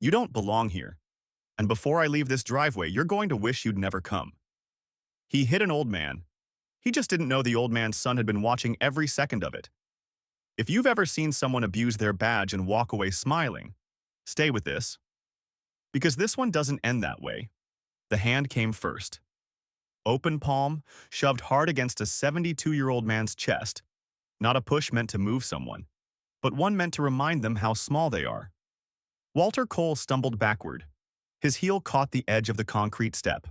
You don't belong here, and before I leave this driveway, you're going to wish you'd never come." He hit an old man. He just didn't know the old man's son had been watching every second of it. If you've ever seen someone abuse their badge and walk away smiling, stay with this. Because this one doesn't end that way. The hand came first. Open palm, shoved hard against a 72-year-old man's chest. Not a push meant to move someone, but one meant to remind them how small they are. Walter Cole stumbled backward. His heel caught the edge of the concrete step.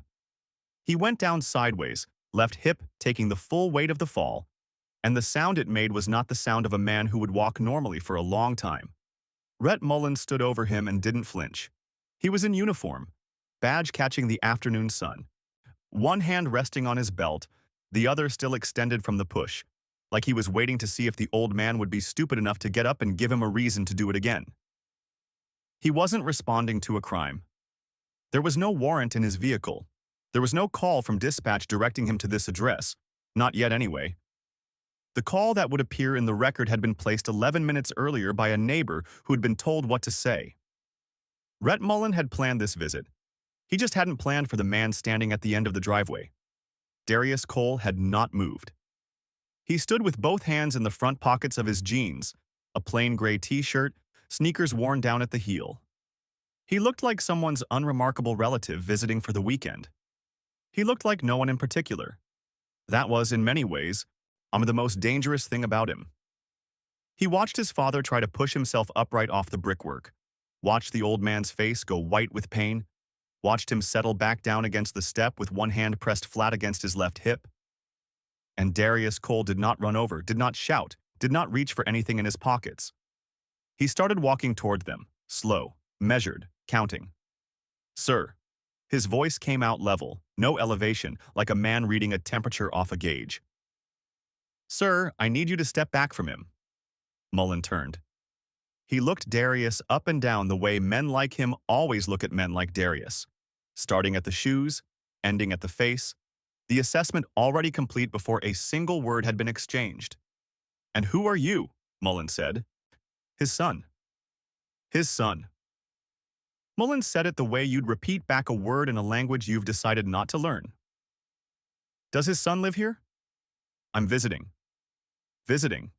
He went down sideways, left hip taking the full weight of the fall, and the sound it made was not the sound of a man who would walk normally for a long time. Rhett Mullan stood over him and didn't flinch. He was in uniform, badge catching the afternoon sun. One hand resting on his belt, the other still extended from the push, like he was waiting to see if the old man would be stupid enough to get up and give him a reason to do it again. He wasn't responding to a crime. There was no warrant in his vehicle. There was no call from dispatch directing him to this address, not yet anyway. The call that would appear in the record had been placed 11 minutes earlier by a neighbor who had been told what to say. Rhett Mullan had planned this visit. He just hadn't planned for the man standing at the end of the driveway. Darius Cole had not moved. He stood with both hands in the front pockets of his jeans, a plain gray t-shirt, sneakers worn down at the heel. He looked like someone's unremarkable relative visiting for the weekend. He looked like no one in particular. That was, in many ways, the most dangerous thing about him. He watched his father try to push himself upright off the brickwork, watched the old man's face go white with pain, watched him settle back down against the step with one hand pressed flat against his left hip. And Darius Cole did not run over, did not shout, did not reach for anything in his pockets. He started walking toward them, slow, measured, counting. "Sir." His voice came out level, no elevation, like a man reading a temperature off a gauge. "Sir, I need you to step back from him." Mullan turned. He looked Darius up and down the way men like him always look at men like Darius, starting at the shoes, ending at the face, the assessment already complete before a single word had been exchanged. "And who are you?" Mullan said. "His son." "His son." Mullan said it the way you'd repeat back a word in a language you've decided not to learn. "Does his son live here?" "I'm visiting." "Visiting."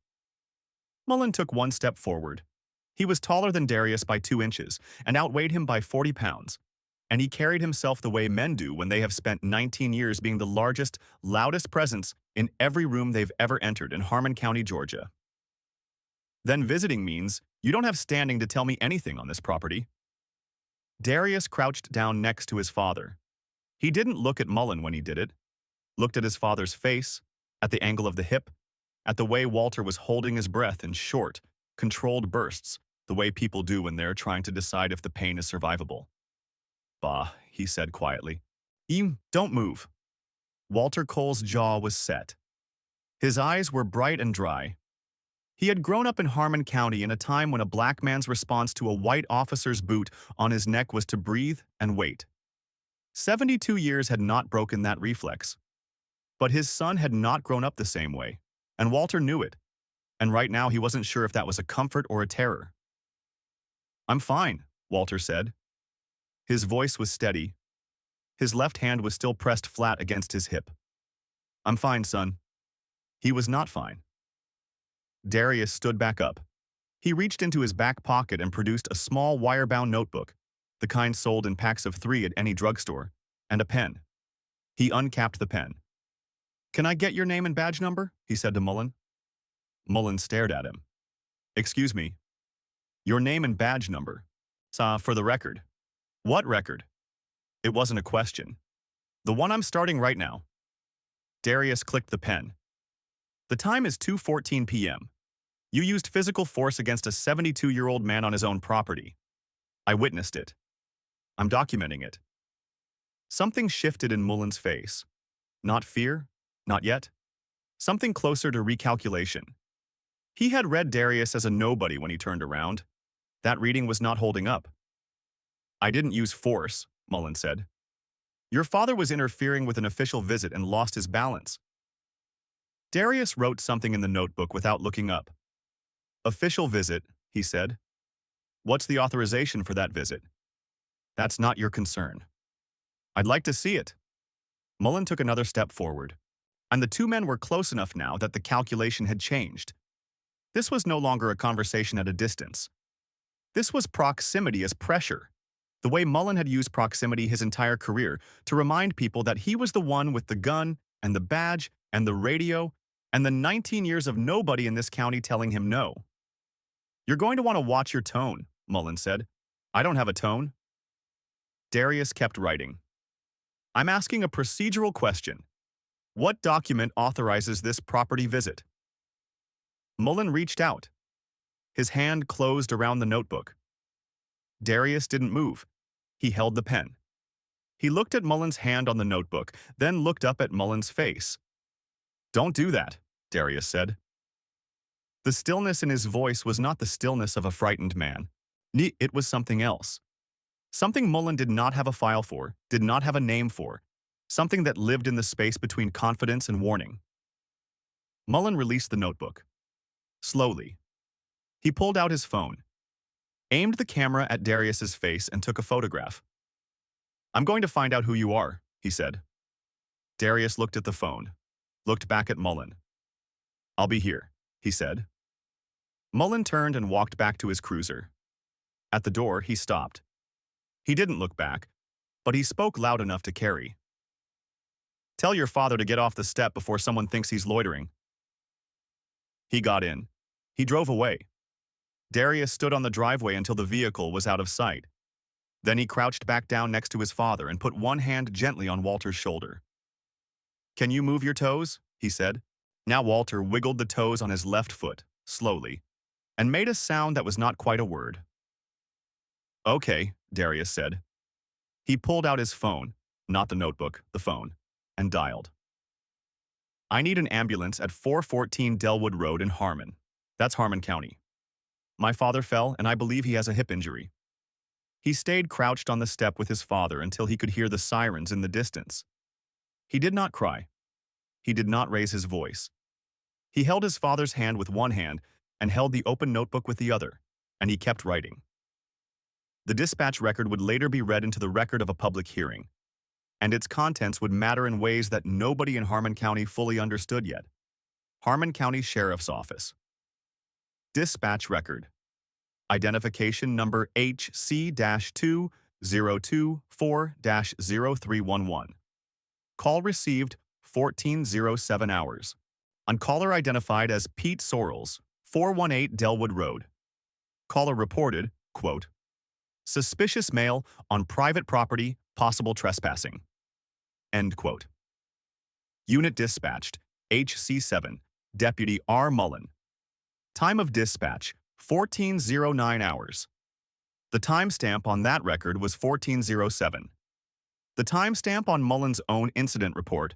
Mullan took one step forward. He was taller than Darius by 2 inches and outweighed him by 40 pounds, and he carried himself the way men do when they have spent 19 years being the largest, loudest presence in every room they've ever entered in Harmon County, Georgia. "Then visiting means you don't have standing to tell me anything on this property." Darius crouched down next to his father. He didn't look at Mullan when he did it. Looked at his father's face, at the angle of the hip, at the way Walter was holding his breath in short, controlled bursts, the way people do when they're trying to decide if the pain is survivable. "Bah," he said quietly. "You don't move." Walter Cole's jaw was set. His eyes were bright and dry. He had grown up in Harmon County in a time when a black man's response to a white officer's boot on his neck was to breathe and wait. 72 years had not broken that reflex. But his son had not grown up the same way, and Walter knew it. And right now he wasn't sure if that was a comfort or a terror. "I'm fine," Walter said. His voice was steady. His left hand was still pressed flat against his hip. "I'm fine, son." He was not fine. Darius stood back up. He reached into his back pocket and produced a small wire-bound notebook, the kind sold in packs of 3 at any drugstore, and a pen. He uncapped the pen. "Can I get your name and badge number?" he said to Mullan. Mullan stared at him. "Excuse me." "Your name and badge number." For the record." "What record?" It wasn't a question. "The one I'm starting right now." Darius clicked the pen. "The time is 2:14 p.m. You used physical force against a 72-year-old man on his own property. I witnessed it. I'm documenting it." Something shifted in Mullan's face. Not fear, not yet. Something closer to recalculation. He had read Darius as a nobody when he turned around. That reading was not holding up. "I didn't use force," Mullan said. "Your father was interfering with an official visit and lost his balance." Darius wrote something in the notebook without looking up. "Official visit," he said. "What's the authorization for that visit?" That's not your concern. I'd like to see it. Mullan took another step forward, and the two men were close enough now that the calculation had changed. This was no longer a conversation at a distance. This was proximity as pressure, the way Mullan had used proximity his entire career to remind people that he was the one with the gun and the badge and the radio and the 19 years of nobody in this county telling him no. You're going to want to watch your tone, Mullan said. I don't have a tone. Darius kept writing. I'm asking a procedural question. What document authorizes this property visit? Mullan reached out. His hand closed around the notebook. Darius didn't move. He held the pen. He looked at Mullan's hand on the notebook, then looked up at Mullan's face. Don't do that, Darius said. The stillness in his voice was not the stillness of a frightened man. It was something else. Something Mullan did not have a file for, did not have a name for. Something that lived in the space between confidence and warning. Mullan released the notebook. Slowly. He pulled out his phone, aimed the camera at Darius's face and took a photograph. I'm going to find out who you are, he said. Darius looked at the phone, looked back at Mullan. I'll be here, he said. Mullan turned and walked back to his cruiser. At the door, he stopped. He didn't look back, but he spoke loud enough to carry. Tell your father to get off the step before someone thinks he's loitering. He got in. He drove away. Darius stood on the driveway until the vehicle was out of sight. Then he crouched back down next to his father and put one hand gently on Walter's shoulder. Can you move your toes? He said. Now Walter wiggled the toes on his left foot, slowly, and made a sound that was not quite a word. Okay, Darius said. He pulled out his phone, not the notebook, the phone, and dialed. I need an ambulance at 414 Delwood Road in Harmon. That's Harmon County. My father fell, and I believe he has a hip injury. He stayed crouched on the step with his father until he could hear the sirens in the distance. He did not cry. He did not raise his voice. He held his father's hand with one hand and held the open notebook with the other, and he kept writing. The dispatch record would later be read into the record of a public hearing, and its contents would matter in ways that nobody in Harmon County fully understood yet. Harmon County Sheriff's Office. Dispatch record. Identification number HC-2024-0311. Call received 1407 hours. On caller identified as Pete Sorrells, 418 Delwood Road. Caller reported, quote, suspicious male on private property, possible trespassing. End quote. Unit dispatched, HC7, Deputy R. Mullan. Time of dispatch, 1409 hours. The timestamp on that record was 1407. The timestamp on Mullan's own incident report,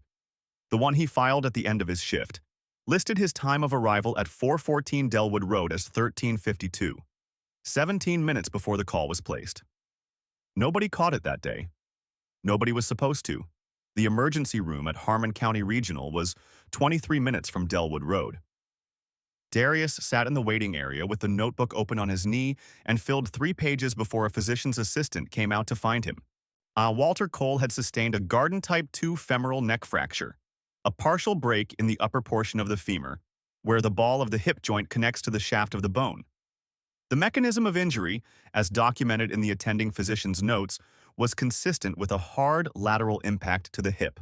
the one he filed at the end of his shift, listed his time of arrival at 414 Delwood Road as 1352, 17 minutes before the call was placed. Nobody caught it that day. Nobody was supposed to. The emergency room at Harmon County Regional was 23 minutes from Delwood Road. Darius sat in the waiting area with the notebook open on his knee and filled 3 pages before a physician's assistant came out to find him. Walter Cole had sustained a Garden Type 2 femoral neck fracture, a partial break in the upper portion of the femur, where the ball of the hip joint connects to the shaft of the bone. The mechanism of injury, as documented in the attending physician's notes, was consistent with a hard lateral impact to the hip,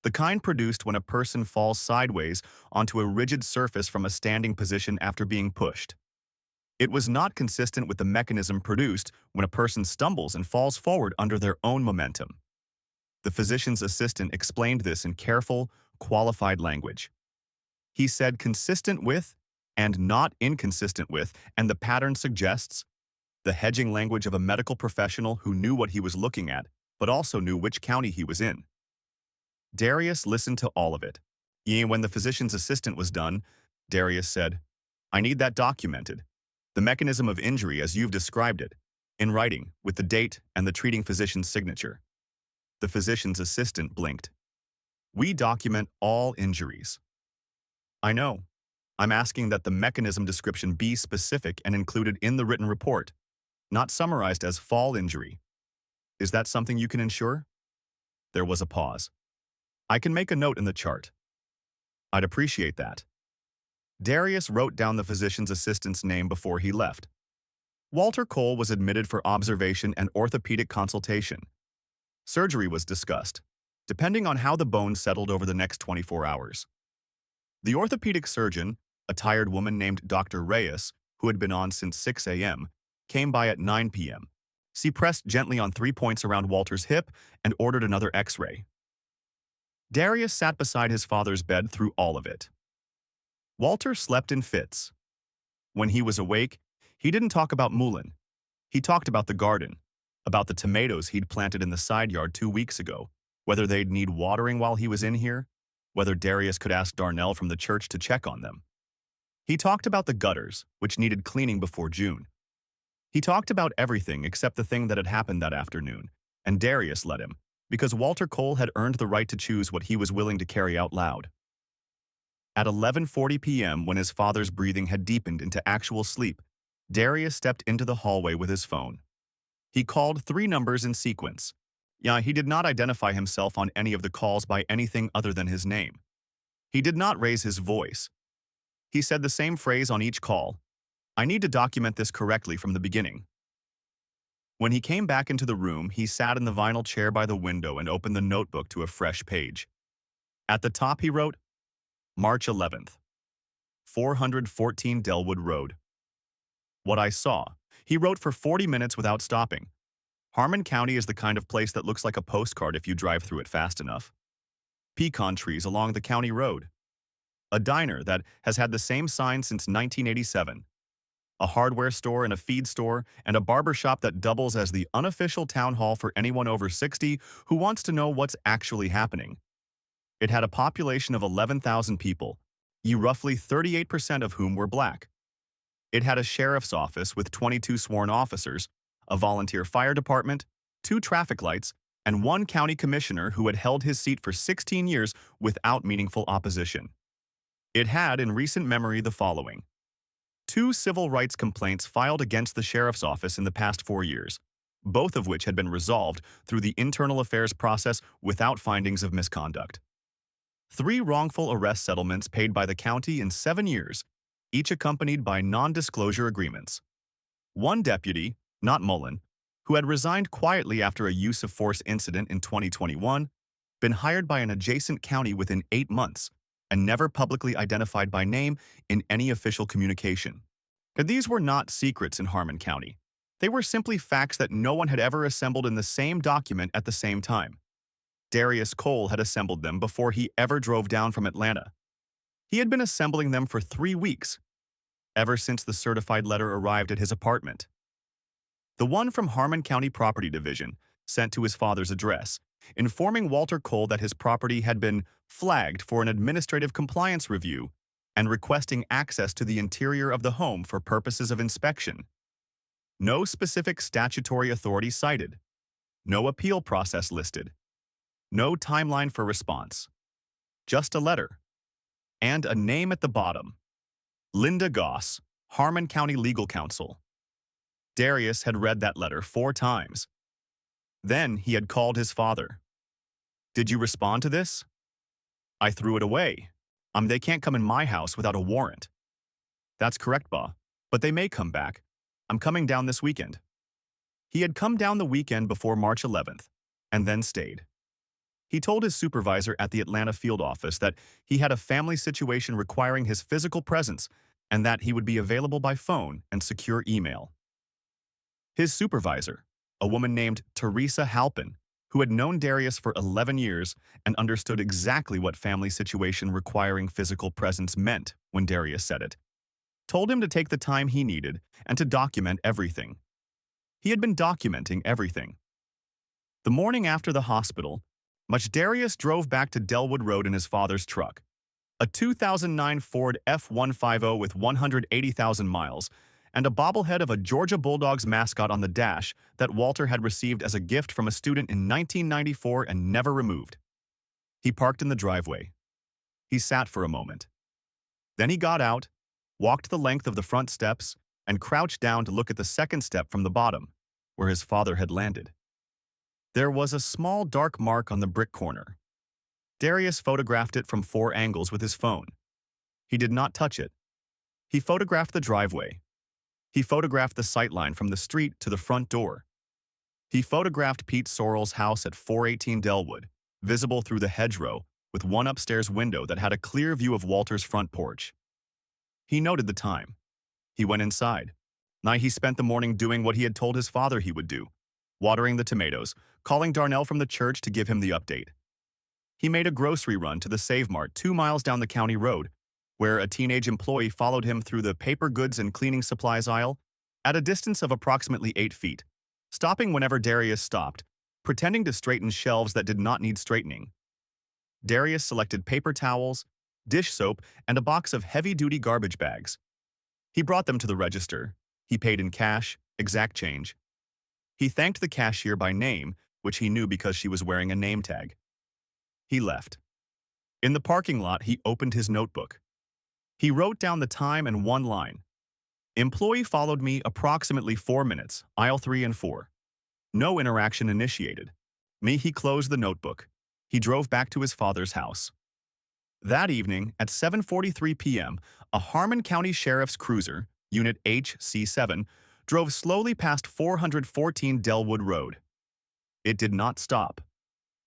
the kind produced when a person falls sideways onto a rigid surface from a standing position after being pushed. It was not consistent with the mechanism produced when a person stumbles and falls forward under their own momentum. The physician's assistant explained this in careful, qualified language. He said consistent with and not inconsistent with, and the pattern suggests the hedging language of a medical professional who knew what he was looking at, but also knew which county he was in. Darius listened to all of it. When the physician's assistant was done, Darius said, I need that documented. The mechanism of injury as you've described it, in writing, with the date and the treating physician's signature. The physician's assistant blinked. We document all injuries. I know. I'm asking that the mechanism description be specific and included in the written report, not summarized as fall injury. Is that something you can ensure? There was a pause. I can make a note in the chart. I'd appreciate that. Darius wrote down the physician's assistant's name before he left. Walter Cole was admitted for observation and orthopedic consultation. Surgery was discussed, depending on how the bone settled over the next 24 hours. The orthopedic surgeon, a tired woman named Dr. Reyes, who had been on since 6 a.m., came by at 9 p.m. She pressed gently on 3 points around Walter's hip and ordered another X-ray. Darius sat beside his father's bed through all of it. Walter slept in fits. When he was awake, he didn't talk about Mullan. He talked about the garden, about the tomatoes he'd planted in the side yard 2 weeks ago, whether they'd need watering while he was in here, whether Darius could ask Darnell from the church to check on them. He talked about the gutters, which needed cleaning before June. He talked about everything except the thing that had happened that afternoon, and Darius let him, because Walter Cole had earned the right to choose what he was willing to carry out loud. At 11:40 p.m., when his father's breathing had deepened into actual sleep, Darius stepped into the hallway with his phone. He called 3 numbers in sequence. He did not identify himself on any of the calls by anything other than his name. He did not raise his voice. He said the same phrase on each call. I need to document this correctly from the beginning. When he came back into the room, he sat in the vinyl chair by the window and opened the notebook to a fresh page. At the top he wrote, March 11th, 414 Delwood Road. What I saw. He wrote for 40 minutes without stopping. Harmon County is the kind of place that looks like a postcard if you drive through it fast enough. Pecan trees along the county road. A diner that has had the same sign since 1987. A hardware store and a feed store, and a barber shop that doubles as the unofficial town hall for anyone over 60 who wants to know what's actually happening. It had a population of 11,000 people, roughly 38% of whom were black. It had a sheriff's office with 22 sworn officers, a volunteer fire department, 2 traffic lights, and 1 county commissioner who had held his seat for 16 years without meaningful opposition. It had, in recent memory, the following: 2 civil rights complaints filed against the sheriff's office in the past 4 years, both of which had been resolved through the internal affairs process without findings of misconduct. 3 wrongful arrest settlements paid by the county in 7 years, each accompanied by non-disclosure agreements. 1 deputy, not Mullan, who had resigned quietly after a use of force incident in 2021, been hired by an adjacent county within 8 months, and never publicly identified by name in any official communication. But these were not secrets in Harmon County. They were simply facts that no one had ever assembled in the same document at the same time. Darius Cole had assembled them before he ever drove down from Atlanta. He had been assembling them for 3 weeks, ever since the certified letter arrived at his apartment. The one from Harmon County Property Division, sent to his father's address, informing Walter Cole that his property had been flagged for an administrative compliance review and requesting access to the interior of the home for purposes of inspection. No specific statutory authority cited. No appeal process listed. No timeline for response. Just a letter. And a name at the bottom. Linda Goss, Harmon County Legal Counsel. Darius had read that letter 4 times. Then he had called his father. Did you respond to this? I threw it away. They can't come in my house without a warrant. That's correct, Ba. But they may come back. I'm coming down this weekend. He had come down the weekend before March 11th, and then stayed. He told his supervisor at the Atlanta field office that he had a family situation requiring his physical presence and that he would be available by phone and secure email. His supervisor, a woman named Teresa Halpin, who had known Darius for 11 years and understood exactly what family situation requiring physical presence meant when Darius said it, told him to take the time he needed and to document everything. He had been documenting everything. The morning after the hospital, Darius drove back to Delwood Road in his father's truck, a 2009 Ford F-150 with 180,000 miles, and a bobblehead of a Georgia Bulldogs mascot on the dash that Walter had received as a gift from a student in 1994 and never removed. He parked in the driveway. He sat for a moment. Then he got out, walked the length of the front steps, and crouched down to look at the second step from the bottom, where his father had landed. There was a small dark mark on the brick corner. Darius photographed it from 4 angles with his phone. He did not touch it. He photographed the driveway. He photographed the sightline from the street to the front door. He photographed Pete Sorrell's house at 418 Delwood, visible through the hedgerow, with one upstairs window that had a clear view of Walter's front porch. He noted the time. He went inside. Now he spent the morning doing what he had told his father he would do, watering the tomatoes, calling Darnell from the church to give him the update. He made a grocery run to the Save Mart 2 miles down the county road, where a teenage employee followed him through the paper goods and cleaning supplies aisle at a distance of approximately 8 feet, stopping whenever Darius stopped, pretending to straighten shelves that did not need straightening. Darius selected paper towels, dish soap, and a box of heavy-duty garbage bags. He brought them to the register. He paid in cash, exact change. He thanked the cashier by name, which he knew because she was wearing a name tag. He left. In the parking lot, he opened his notebook. He wrote down the time and one line. Employee followed me approximately 4 minutes, aisle 3 and 4. No interaction initiated. He closed the notebook. He drove back to his father's house. That evening, at 7:43 p.m., a Harmon County Sheriff's Cruiser, Unit HC7, drove slowly past 414 Delwood Road. It did not stop.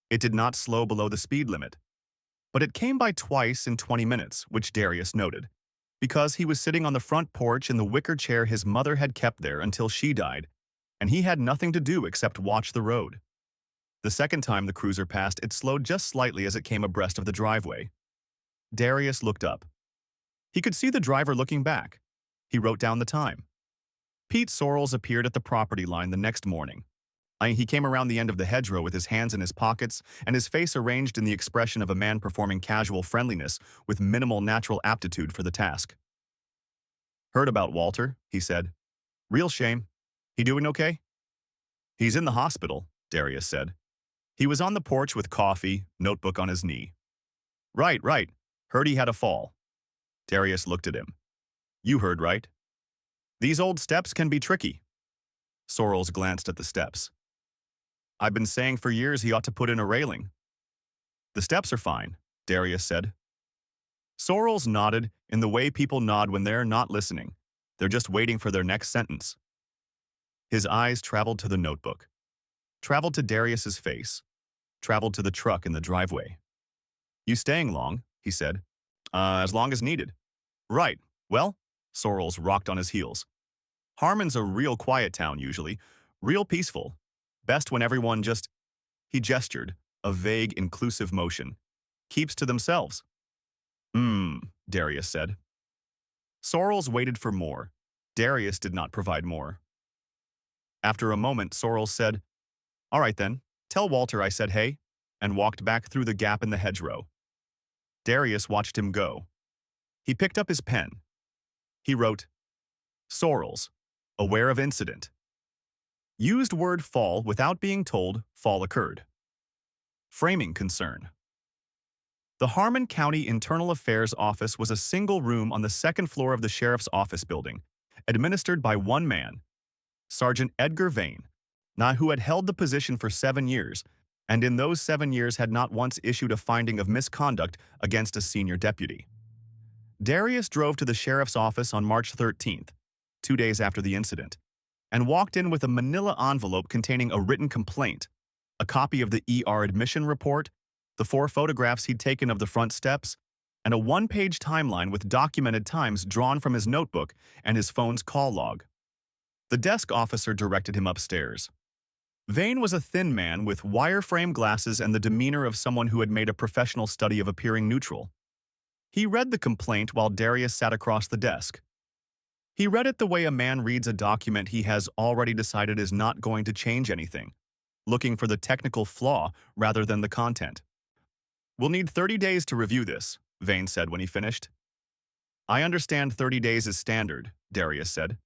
It did not slow below the speed limit. But it came by twice in 20 minutes, which Darius noted, because he was sitting on the front porch in the wicker chair his mother had kept there until she died, and he had nothing to do except watch the road. The second time the cruiser passed, it slowed just slightly as it came abreast of the driveway. Darius looked up. He could see the driver looking back. He wrote down the time. Pete Sorrells appeared at the property line the next morning. He came around the end of the hedgerow with his hands in his pockets and his face arranged in the expression of a man performing casual friendliness with minimal natural aptitude for the task. "Heard about Walter," he said. "Real shame. He doing okay?" "He's in the hospital," Darius said. He was on the porch with coffee, notebook on his knee. Right. Heard he had a fall." Darius looked at him. "You heard right. These old steps can be tricky." Sorrells glanced at the steps. "I've been saying for years he ought to put in a railing." "The steps are fine," Darius said. Sorrells nodded in the way people nod when they're not listening. They're just waiting for their next sentence. His eyes traveled to the notebook, traveled to Darius's face, traveled to the truck in the driveway. "You staying long?" he said. As long as needed." "Right. Well," Sorrells rocked on his heels. "Harmon's a real quiet town usually, real peaceful. Best when everyone just," he gestured, a vague, inclusive motion, "keeps to themselves." Darius said. Sorrells waited for more. Darius did not provide more. After a moment, Sorrells said, "All right then, tell Walter I said hey," and walked back through the gap in the hedgerow. Darius watched him go. He picked up his pen. He wrote, "Sorrells, aware of incident. Used word fall without being told fall occurred. Framing concern. The Harmon County Internal Affairs Office was a single room on the second floor of the sheriff's office building, administered by one man, Sergeant Edgar Vane, who had held the position for 7 years, and in those 7 years had not once issued a finding of misconduct against a senior deputy. Darius drove to the sheriff's office on March 13th, 2 days after the incident, and walked in with a manila envelope containing a written complaint, a copy of the ER admission report, the 4 photographs he'd taken of the front steps, and a 1-page timeline with documented times drawn from his notebook and his phone's call log. The desk officer directed him upstairs. Vane was a thin man with wire-frame glasses and the demeanor of someone who had made a professional study of appearing neutral. He read the complaint while Darius sat across the desk. He read it the way a man reads a document he has already decided is not going to change anything, looking for the technical flaw rather than the content. "We'll need 30 days to review this," Vane said when he finished. "I understand 30 days is standard," Darius said.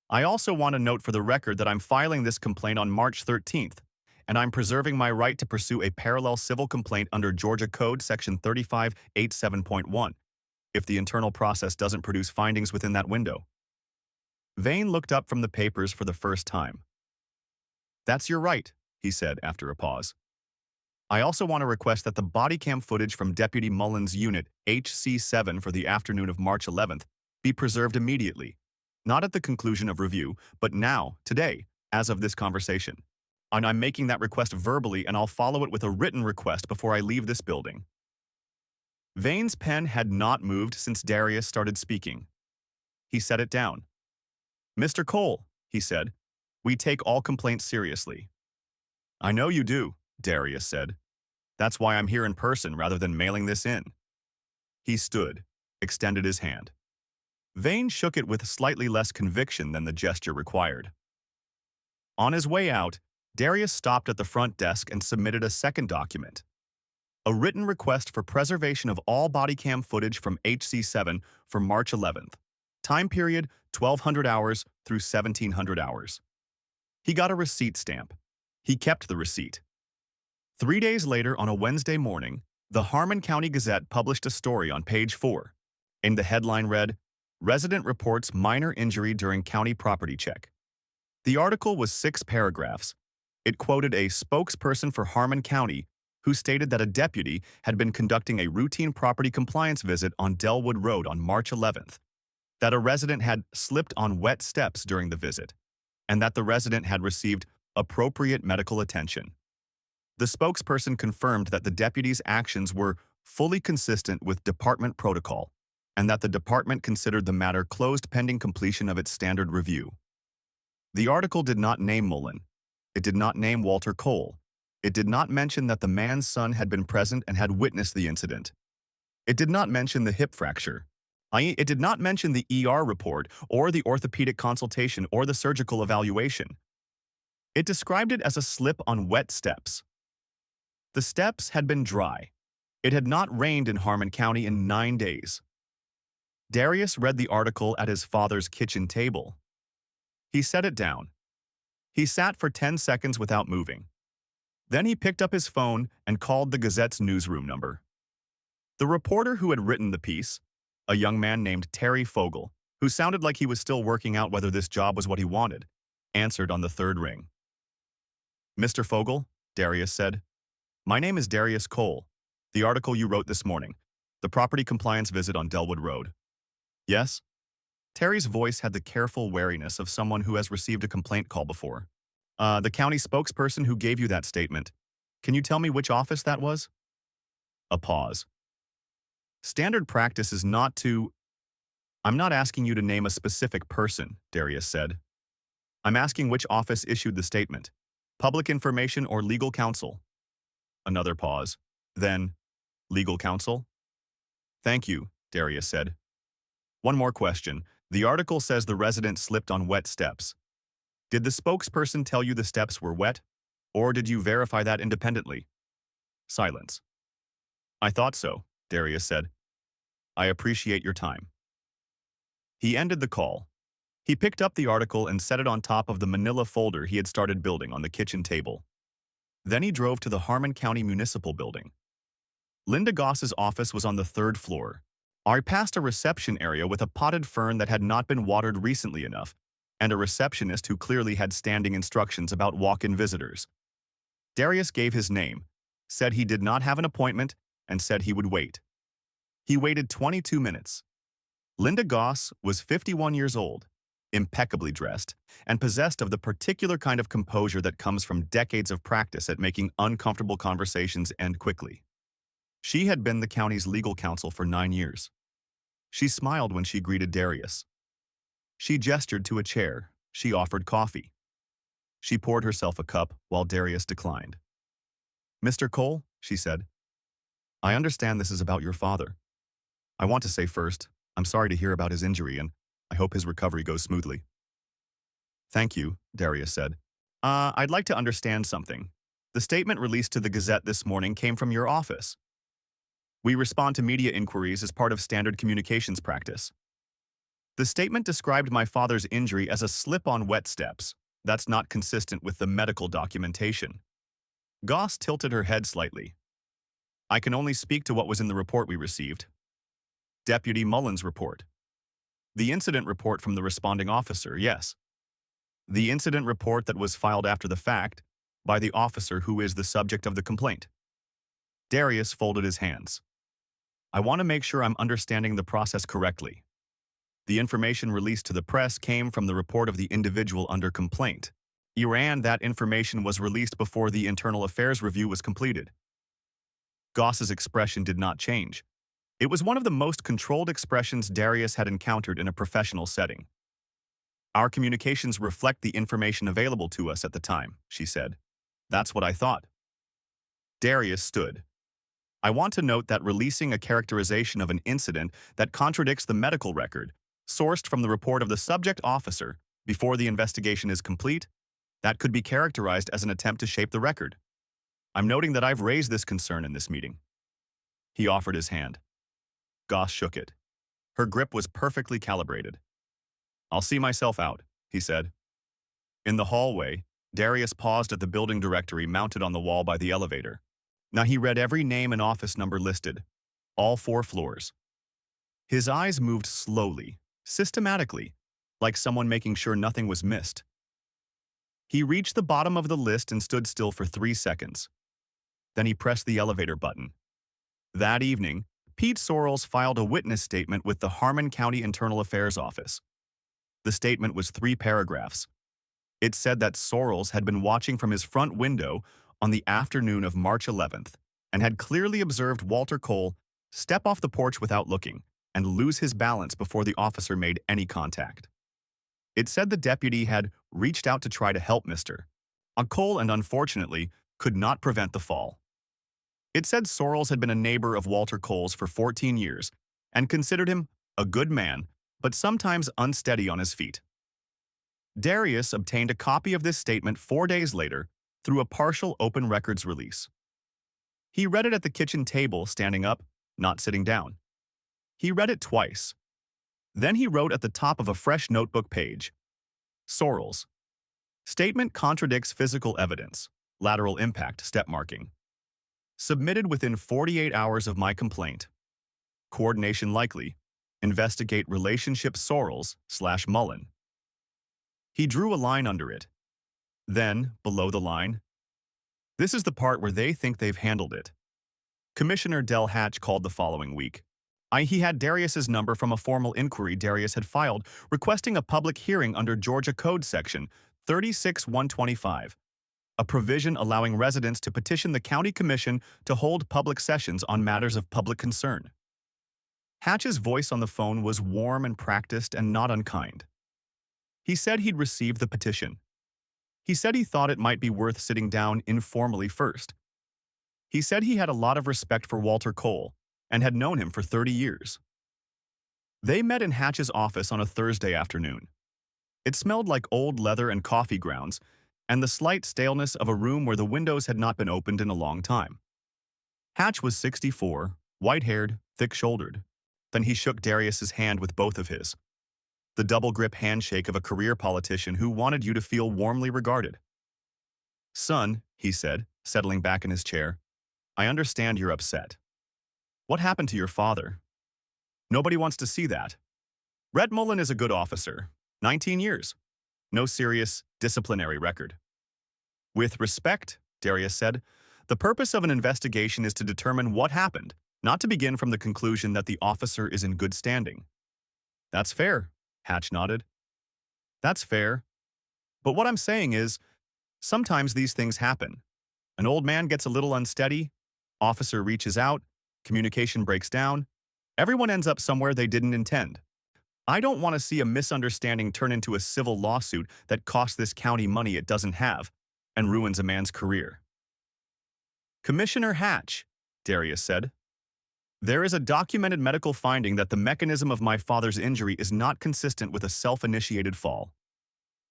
"I also want to note for the record that I'm filing this complaint on March 13th, and I'm preserving my right to pursue a parallel civil complaint under Georgia Code Section 3587.1 if the internal process doesn't produce findings within that window." Vane looked up from the papers for the first time. "That's your right," he said after a pause. I also want to request that the body cam footage from Deputy Mullan's unit, HC7, for the afternoon of March 11th be preserved immediately. Not at the conclusion of review, but now, today, as of this conversation. And I'm making that request verbally, and I'll follow it with a written request before I leave this building. Vane's pen had not moved since Darius started speaking. He set it down. Mr. Cole, he said, we take all complaints seriously. I know you do, Darius said. That's why I'm here in person rather than mailing this in. He stood, extended his hand. Vane shook it with slightly less conviction than the gesture required. On his way out, Darius stopped at the front desk and submitted a second document. A written request for preservation of all body cam footage from HC7 for March 11th. Time period 1200 hours through 1700 hours. He got a receipt stamp. He kept the receipt. 3 days later, on a Wednesday morning, the Harmon County Gazette published a story on page 4. And the headline read, Resident reports minor injury during county property check. The article was 6 paragraphs. It quoted a spokesperson for Harmon County who stated that a deputy had been conducting a routine property compliance visit on Delwood Road on March 11th, that a resident had slipped on wet steps during the visit, and that the resident had received appropriate medical attention. The spokesperson confirmed that the deputy's actions were fully consistent with department protocol, and that the department considered the matter closed pending completion of its standard review. The article did not name Mullan. It did not name Walter Cole. It did not mention that the man's son had been present and had witnessed the incident. It did not mention the hip fracture. It did not mention the ER report or the orthopedic consultation or the surgical evaluation. It described it as a slip on wet steps. The steps had been dry. It had not rained in Harmon County in 9 days. Darius read the article at his father's kitchen table. He set it down. He sat for 10 seconds without moving. Then he picked up his phone and called the Gazette's newsroom number. The reporter who had written the piece, a young man named Terry Fogel, who sounded like he was still working out whether this job was what he wanted, answered on the third ring. Mr. Fogel, Darius said, my name is Darius Cole. The article you wrote this morning, the property compliance visit on Delwood Road. Yes? Terry's voice had the careful wariness of someone who has received a complaint call before. The county spokesperson who gave you that statement. Can you tell me which office that was? A pause. Standard practice is not to... I'm not asking you to name a specific person, Darius said. I'm asking which office issued the statement. Public information or legal counsel? Another pause. Then, legal counsel? Thank you, Darius said. One more question. The article says the resident slipped on wet steps. Did the spokesperson tell you the steps were wet, or did you verify that independently? Silence. I thought so, Darius said. I appreciate your time. He ended the call. He picked up the article and set it on top of the manila folder he had started building on the kitchen table. Then he drove to the Harmon County Municipal Building. Linda Goss's office was on the 3rd floor. I passed a reception area with a potted fern that had not been watered recently enough, and a receptionist who clearly had standing instructions about walk-in visitors. Darius gave his name, said he did not have an appointment, and said he would wait. He waited 22 minutes. Linda Goss was 51 years old, impeccably dressed, and possessed of the particular kind of composure that comes from decades of practice at making uncomfortable conversations end quickly. She had been the county's legal counsel for 9 years. She smiled when she greeted Darius. She gestured to a chair. She offered coffee. She poured herself a cup while Darius declined. Mr. Cole, she said, I understand this is about your father. I want to say first, I'm sorry to hear about his injury and I hope his recovery goes smoothly. Thank you, Darius said. I'd like to understand something. The statement released to the Gazette this morning came from your office. We respond to media inquiries as part of standard communications practice. The statement described my father's injury as a slip on wet steps. That's not consistent with the medical documentation. Goss tilted her head slightly. I can only speak to what was in the report we received. Deputy Mullan's report. The incident report from the responding officer, yes. The incident report that was filed after the fact, by the officer who is the subject of the complaint. Darius folded his hands. I want to make sure I'm understanding the process correctly. The information released to the press came from the report of the individual under complaint. That information was released before the internal affairs review was completed. Goss's expression did not change. It was one of the most controlled expressions Darius had encountered in a professional setting. Our communications reflect the information available to us at the time, she said. That's what I thought. Darius stood. I want to note that releasing a characterization of an incident that contradicts the medical record, sourced from the report of the subject officer before the investigation is complete, that could be characterized as an attempt to shape the record. I'm noting that I've raised this concern in this meeting. He offered his hand. Goss shook it. Her grip was perfectly calibrated. I'll see myself out, he said. In the hallway, Darius paused at the building directory mounted on the wall by the elevator. Now he read every name and office number listed, all 4 floors. His eyes moved slowly, systematically, like someone making sure nothing was missed. He reached the bottom of the list and stood still for 3 seconds. Then he pressed the elevator button. That evening, Pete Sorrells filed a witness statement with the Harmon County Internal Affairs Office. The statement was 3 paragraphs. It said that Sorrells had been watching from his front window on the afternoon of March 11th and had clearly observed Walter Cole step off the porch without looking and lose his balance before the officer made any contact. It said the deputy had reached out to try to help Mr. Cole and unfortunately could not prevent the fall. It said Sorrells had been a neighbor of Walter Cole's for 14 years and considered him a good man, but sometimes unsteady on his feet. Darius obtained a copy of this statement 4 days later through a partial open records release. He read it at the kitchen table, standing up, not sitting down. He read it twice. Then he wrote at the top of a fresh notebook page, Sorrells. Statement contradicts physical evidence, lateral impact step marking. Submitted within 48 hours of my complaint. Coordination likely. Investigate relationship Sorrells/Mullan. He drew a line under it. Then, below the line, this is the part where they think they've handled it. Commissioner Del Hatch called the following week. He had Darius's number from a formal inquiry Darius had filed requesting a public hearing under Georgia Code Section 36125, a provision allowing residents to petition the county commission to hold public sessions on matters of public concern. Hatch's voice on the phone was warm and practiced and not unkind. He said he'd received the petition. He said he thought it might be worth sitting down informally first. He said he had a lot of respect for Walter Cole and had known him for 30 years. They met in Hatch's office on a Thursday afternoon. It smelled like old leather and coffee grounds and the slight staleness of a room where the windows had not been opened in a long time. Hatch was 64, white-haired, thick-shouldered. Then he shook Darius's hand with both of his. The double-grip handshake of a career politician who wanted you to feel warmly regarded. Son, he said, settling back in his chair, I understand you're upset. What happened to your father? Nobody wants to see that. Rhett Mullan is a good officer. 19 years. No serious disciplinary record. With respect, Darius said, the purpose of an investigation is to determine what happened, not to begin from the conclusion that the officer is in good standing. That's fair, Hatch nodded. That's fair. But what I'm saying is, sometimes these things happen. An old man gets a little unsteady, officer reaches out, communication breaks down, everyone ends up somewhere they didn't intend. I don't want to see a misunderstanding turn into a civil lawsuit that costs this county money it doesn't have and ruins a man's career. Commissioner Hatch, Darius said, there is a documented medical finding that the mechanism of my father's injury is not consistent with a self-initiated fall.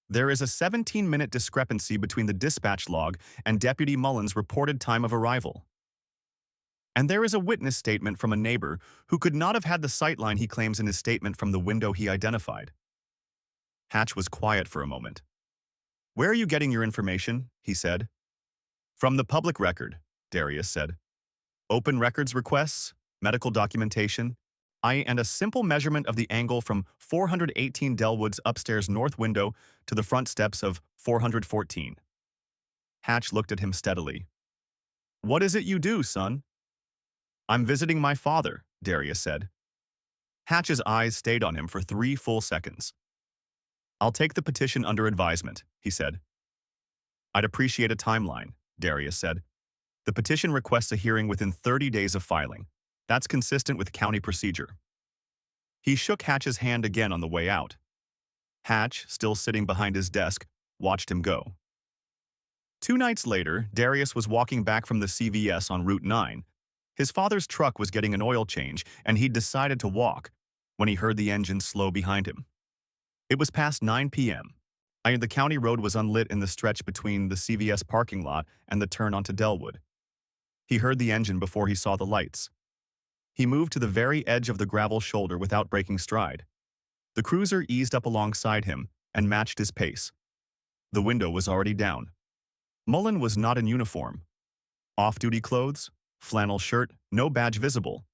There is a 17-minute discrepancy between the dispatch log and Deputy Mullan's reported time of arrival. And there is a witness statement from a neighbor who could not have had the sightline he claims in his statement from the window he identified. Hatch was quiet for a moment. Where are you getting your information? He said. From the public record, Darius said. Open records requests, medical documentation, and a simple measurement of the angle from 418 Delwood's upstairs north window to the front steps of 414. Hatch looked at him steadily. "What is it you do, son?" "I'm visiting my father," Darius said. Hatch's eyes stayed on him for 3 full seconds. "I'll take the petition under advisement," he said. "I'd appreciate a timeline," Darius said. "The petition requests a hearing within 30 days of filing. That's consistent with county procedure." He shook Hatch's hand again on the way out. Hatch, still sitting behind his desk, watched him go. 2 nights later, Darius was walking back from the CVS on Route 9. His father's truck was getting an oil change, and he'd decided to walk when he heard the engine slow behind him. It was past 9 p.m. The county road was unlit in the stretch between the CVS parking lot and the turn onto Delwood. He heard the engine before he saw the lights. He moved to the very edge of the gravel shoulder without breaking stride. The cruiser eased up alongside him and matched his pace. The window was already down. Mullan was not in uniform. Off-duty clothes, flannel shirt, no badge visible.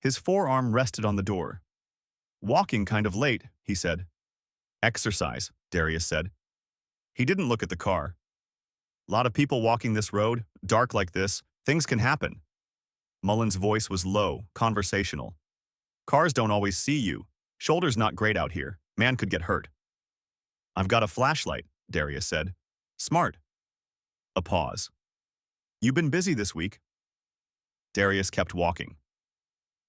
His forearm rested on the door. "Walking kind of late," he said. "Exercise," Darius said. He didn't look at the car. "Lot of people walking this road, dark like this, things can happen." Mullan's voice was low, conversational. "Cars don't always see you. Shoulder's not great out here. Man could get hurt." "I've got a flashlight," Darius said. "Smart." A pause. "You been busy this week?" Darius kept walking.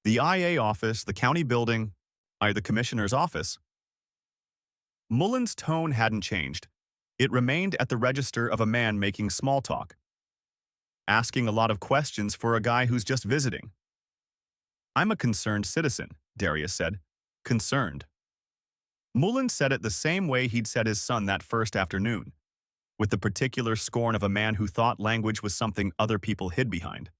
"The IA office, the county building, the commissioner's office." Mullan's tone hadn't changed. It remained at the register of a man making small talk. Asking a lot of questions for a guy who's just visiting. "I'm a concerned citizen," Darius said. "Concerned." Mullan said it the same way he'd said his son that first afternoon, with the particular scorn of a man who thought language was something other people hid behind.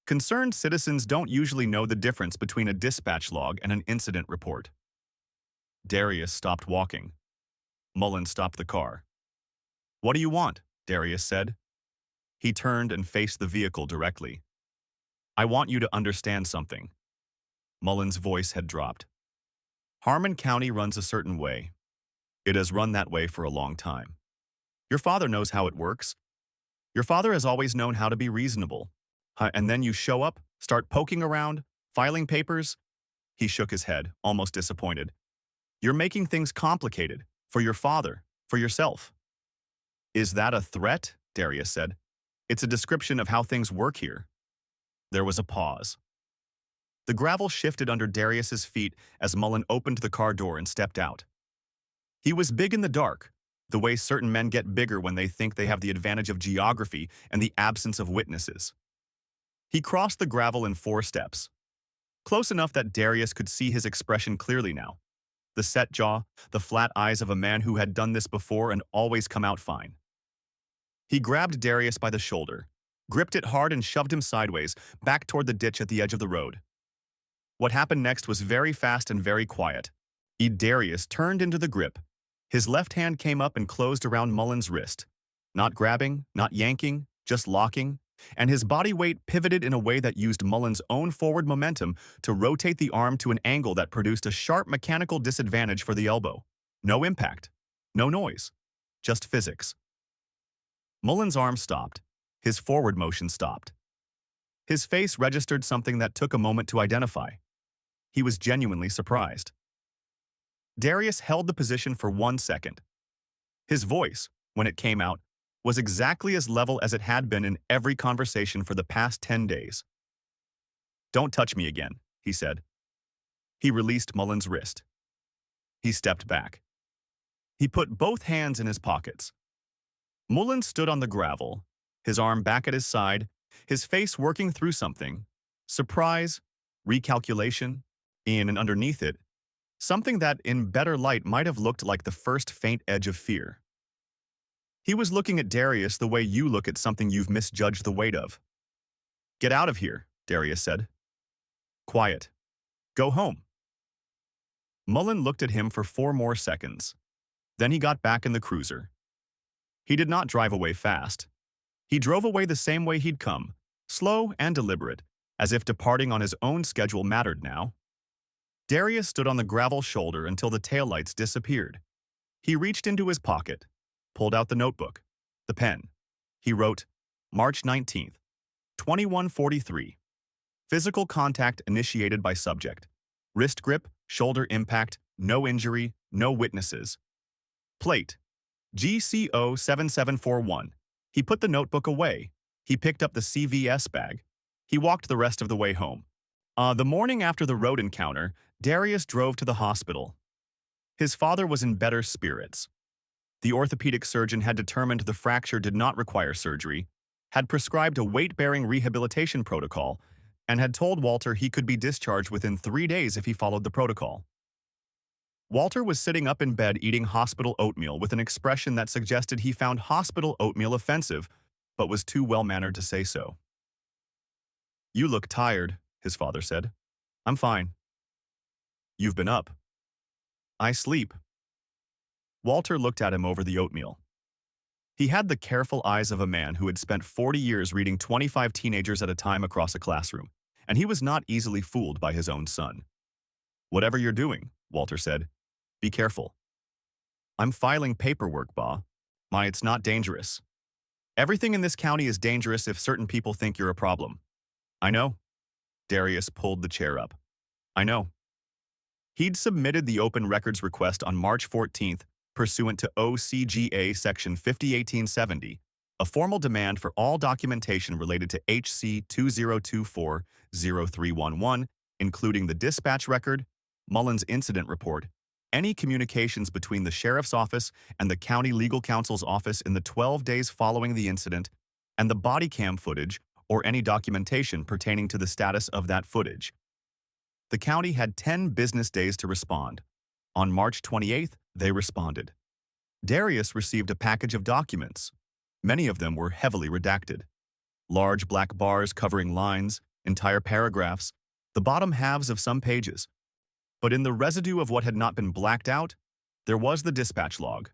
Concerned citizens don't usually know the difference between a dispatch log and an incident report. Darius stopped walking. Mullan stopped the car. "What do you want?" Darius said. He turned and faced the vehicle directly. "I want you to understand something." Mullan's voice had dropped. "Harmon County runs a certain way. It has run that way for a long time. Your father knows how it works. Your father has always known how to be reasonable. And then you show up, start poking around, filing papers." He shook his head, almost disappointed. "You're making things complicated. For your father, for yourself." "Is that a threat?" Darius said. "It's a description of how things work here." There was a pause. The gravel shifted under Darius's feet as Mullan opened the car door and stepped out. He was big in the dark, the way certain men get bigger when they think they have the advantage of geography and the absence of witnesses. He crossed the gravel in 4 steps. Close enough that Darius could see his expression clearly now. The set jaw, the flat eyes of a man who had done this before and always come out fine. He grabbed Darius by the shoulder, gripped it hard and shoved him sideways, back toward the ditch at the edge of the road. What happened next was very fast and very quiet. Darius turned into the grip. His left hand came up and closed around Mullan's wrist. Not grabbing, not yanking, just locking, and his body weight pivoted in a way that used Mullan's own forward momentum to rotate the arm to an angle that produced a sharp mechanical disadvantage for the elbow. No impact, no noise, just physics. Mullan's arm stopped. His forward motion stopped. His face registered something that took a moment to identify. He was genuinely surprised. Darius held the position for 1 second. His voice, when it came out, was exactly as level as it had been in every conversation for the past 10 days. "Don't touch me again," he said. He released Mullan's wrist. He stepped back. He put both hands in his pockets. Mullan stood on the gravel, his arm back at his side, his face working through something. Surprise, recalculation, in and underneath it, something that in better light might have looked like the first faint edge of fear. He was looking at Darius the way you look at something you've misjudged the weight of. "Get out of here," Darius said. "Quiet. Go home." Mullan looked at him for 4 more seconds. Then he got back in the cruiser. He did not drive away fast. He drove away the same way he'd come, slow and deliberate, as if departing on his own schedule mattered now. Darius stood on the gravel shoulder until the taillights disappeared. He reached into his pocket, pulled out the notebook, the pen. He wrote, March 19th, 21:43. Physical contact initiated by subject. Wrist grip, shoulder impact, no injury, no witnesses. Plate, GCO 7741. He put the notebook away. He picked up the CVS bag. He walked the rest of the way home. The morning after the road encounter, Darius drove to the hospital. His father was in better spirits. The orthopedic surgeon had determined the fracture did not require surgery, had prescribed a weight-bearing rehabilitation protocol, and had told Walter he could be discharged within 3 days if he followed the protocol. Walter was sitting up in bed eating hospital oatmeal with an expression that suggested he found hospital oatmeal offensive, but was too well-mannered to say so. "You look tired," his father said. "I'm fine." "You've been up." "I sleep." Walter looked at him over the oatmeal. He had the careful eyes of a man who had spent 40 years reading 25 teenagers at a time across a classroom, and he was not easily fooled by his own son. "Whatever you're doing," Walter said, "be careful." "I'm filing paperwork, Ba. It's not dangerous. Everything in this county is dangerous if certain people think you're a problem." "I know." Darius pulled the chair up. "I know." He'd submitted the open records request on March 14th, pursuant to OCGA Section 501870, a formal demand for all documentation related to HC 2024-0311, including the dispatch record, Mullan's incident report, any communications between the sheriff's office and the county legal counsel's office in the 12 days following the incident, and the body cam footage or any documentation pertaining to the status of that footage. The county had 10 business days to respond. On March 28th, they responded. Darius received a package of documents. Many of them were heavily redacted. Large black bars covering lines, entire paragraphs, the bottom halves of some pages. But in the residue of what had not been blacked out, there was the dispatch log,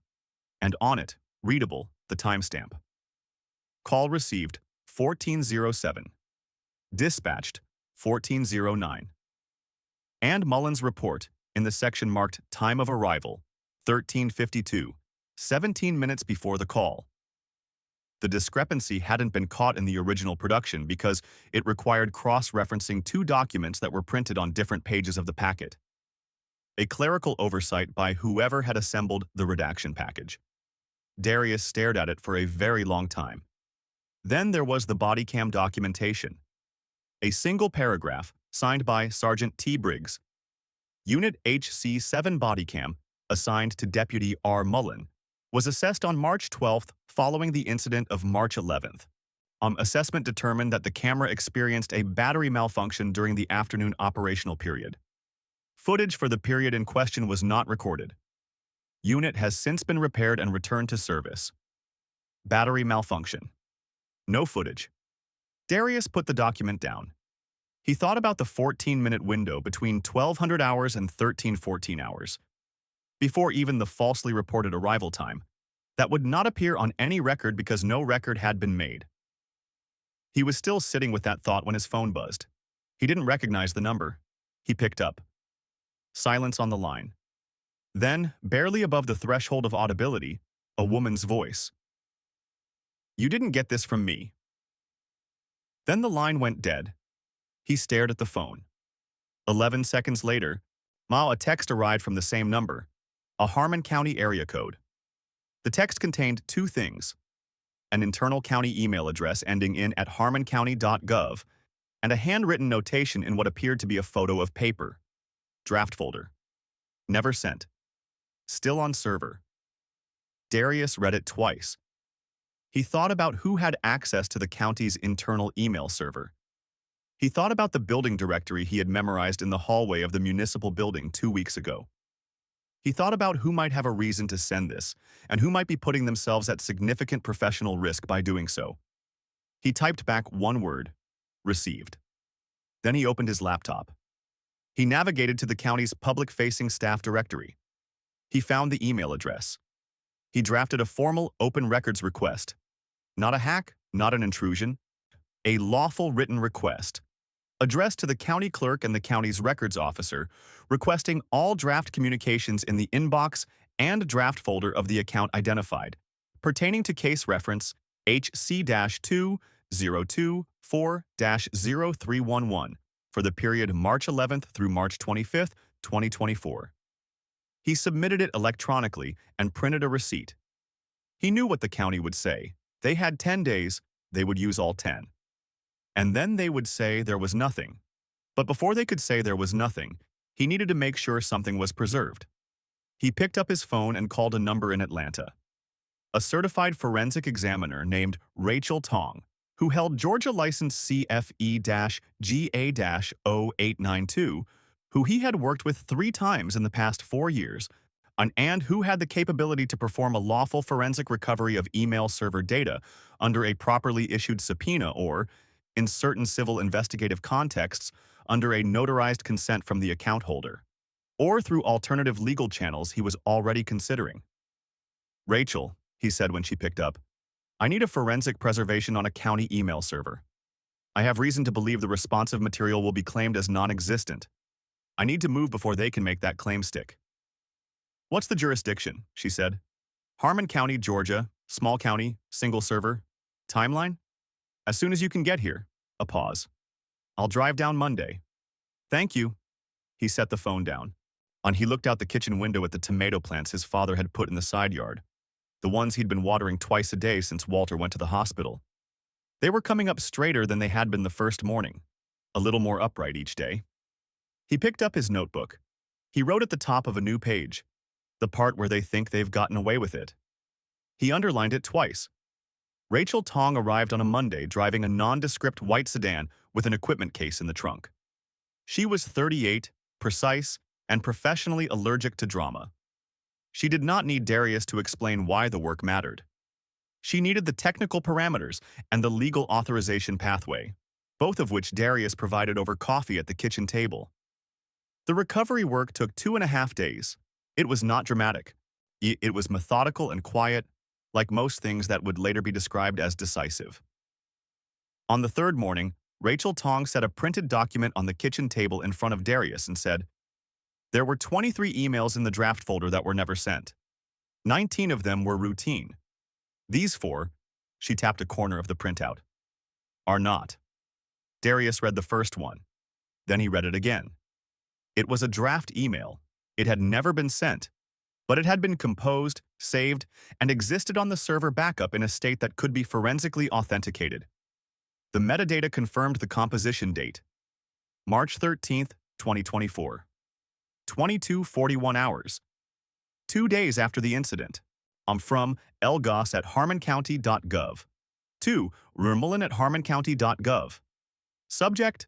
and on it, readable, the timestamp. Call received 1407. Dispatched 1409. And Mullan's report, in the section marked Time of Arrival, 1352, 17 minutes before the call. The discrepancy hadn't been caught in the original production because it required cross-referencing 2 documents that were printed on different pages of the packet. A clerical oversight by whoever had assembled the redaction package. Darius stared at it for a very long time. Then there was the body cam documentation. A single paragraph, signed by Sergeant T. Briggs. Unit HC7 bodycam, assigned to Deputy R. Mullan, was assessed on March 12th following the incident of March 11th. Assessment determined that the camera experienced a battery malfunction during the afternoon operational period. Footage for the period in question was not recorded. Unit has since been repaired and returned to service. Battery malfunction. No footage. Darius put the document down. He thought about the 14-minute window between 1200 hours and 1314 hours, before even the falsely reported arrival time, that would not appear on any record because no record had been made. He was still sitting with that thought when his phone buzzed. He didn't recognize the number. He picked up. Silence on the line. Then, barely above the threshold of audibility, a woman's voice. "You didn't get this from me." Then the line went dead. He stared at the phone. 11 seconds later, a text arrived from the same number, a Harmon County area code. The text contained 2 things: an internal county email address ending in @harmoncounty.gov, and a handwritten notation in what appeared to be a photo of paper. Draft folder. Never sent. Still on server. Darius read it twice. He thought about who had access to the county's internal email server. He thought about the building directory he had memorized in the hallway of the municipal building 2 weeks ago. He thought about who might have a reason to send this, and who might be putting themselves at significant professional risk by doing so. He typed back one word: received. Then he opened his laptop. He navigated to the county's public-facing staff directory. He found the email address. He drafted a formal open records request. Not a hack, not an intrusion. A lawful written request, addressed to the county clerk and the county's records officer, requesting all draft communications in the inbox and draft folder of the account identified, pertaining to case reference HC-2024-0311 for the period March 11th through March 25th, 2024. He submitted it electronically and printed a receipt. He knew what the county would say. They had 10 days, they would use all 10. And then they would say there was nothing. But before they could say there was nothing, he needed to make sure something was preserved. He picked up his phone and called a number in Atlanta. A certified forensic examiner named Rachel Tong, who held Georgia license CFE-GA-0892, who he had worked with 3 times in the past 4 years, and who had the capability to perform a lawful forensic recovery of email server data under a properly issued subpoena or, in certain civil investigative contexts, under a notarized consent from the account holder, or through alternative legal channels he was already considering. "Rachel," he said when she picked up, "I need a forensic preservation on a county email server. I have reason to believe the responsive material will be claimed as non-existent. I need to move before they can make that claim stick." "What's the jurisdiction?" she said. "Harmon County, Georgia, small county, single server. Timeline? As soon as you can get here." A pause. "I'll drive down Monday." "Thank you." He set the phone down, and he looked out the kitchen window at the tomato plants his father had put in the side yard, the ones he'd been watering twice a day since Walter went to the hospital. They were coming up straighter than they had been the first morning, a little more upright each day. He picked up his notebook. He wrote at the top of a new page, the part where they think they've gotten away with it. He underlined it twice. Rachel Tong arrived on a Monday driving a nondescript white sedan with an equipment case in the trunk. She was 38, precise, and professionally allergic to drama. She did not need Darius to explain why the work mattered. She needed the technical parameters and the legal authorization pathway, both of which Darius provided over coffee at the kitchen table. The recovery work took 2.5 days. It was not dramatic. It was methodical and quiet, like most things that would later be described as decisive. On the third morning, Rachel Tong set a printed document on the kitchen table in front of Darius and said, "There were 23 emails in the draft folder that were never sent. 19 of them were routine. These 4," she tapped a corner of the printout, "are not." Darius read the first one. Then he read it again. It was a draft email. It had never been sent, but it had been composed, saved, and existed on the server backup in a state that could be forensically authenticated. The metadata confirmed the composition date, March 13th, 2024. 22:41 hours. 2 days after the incident. From lgos@harmoncounty.gov. To Mullan@harmoncounty.gov. Subject,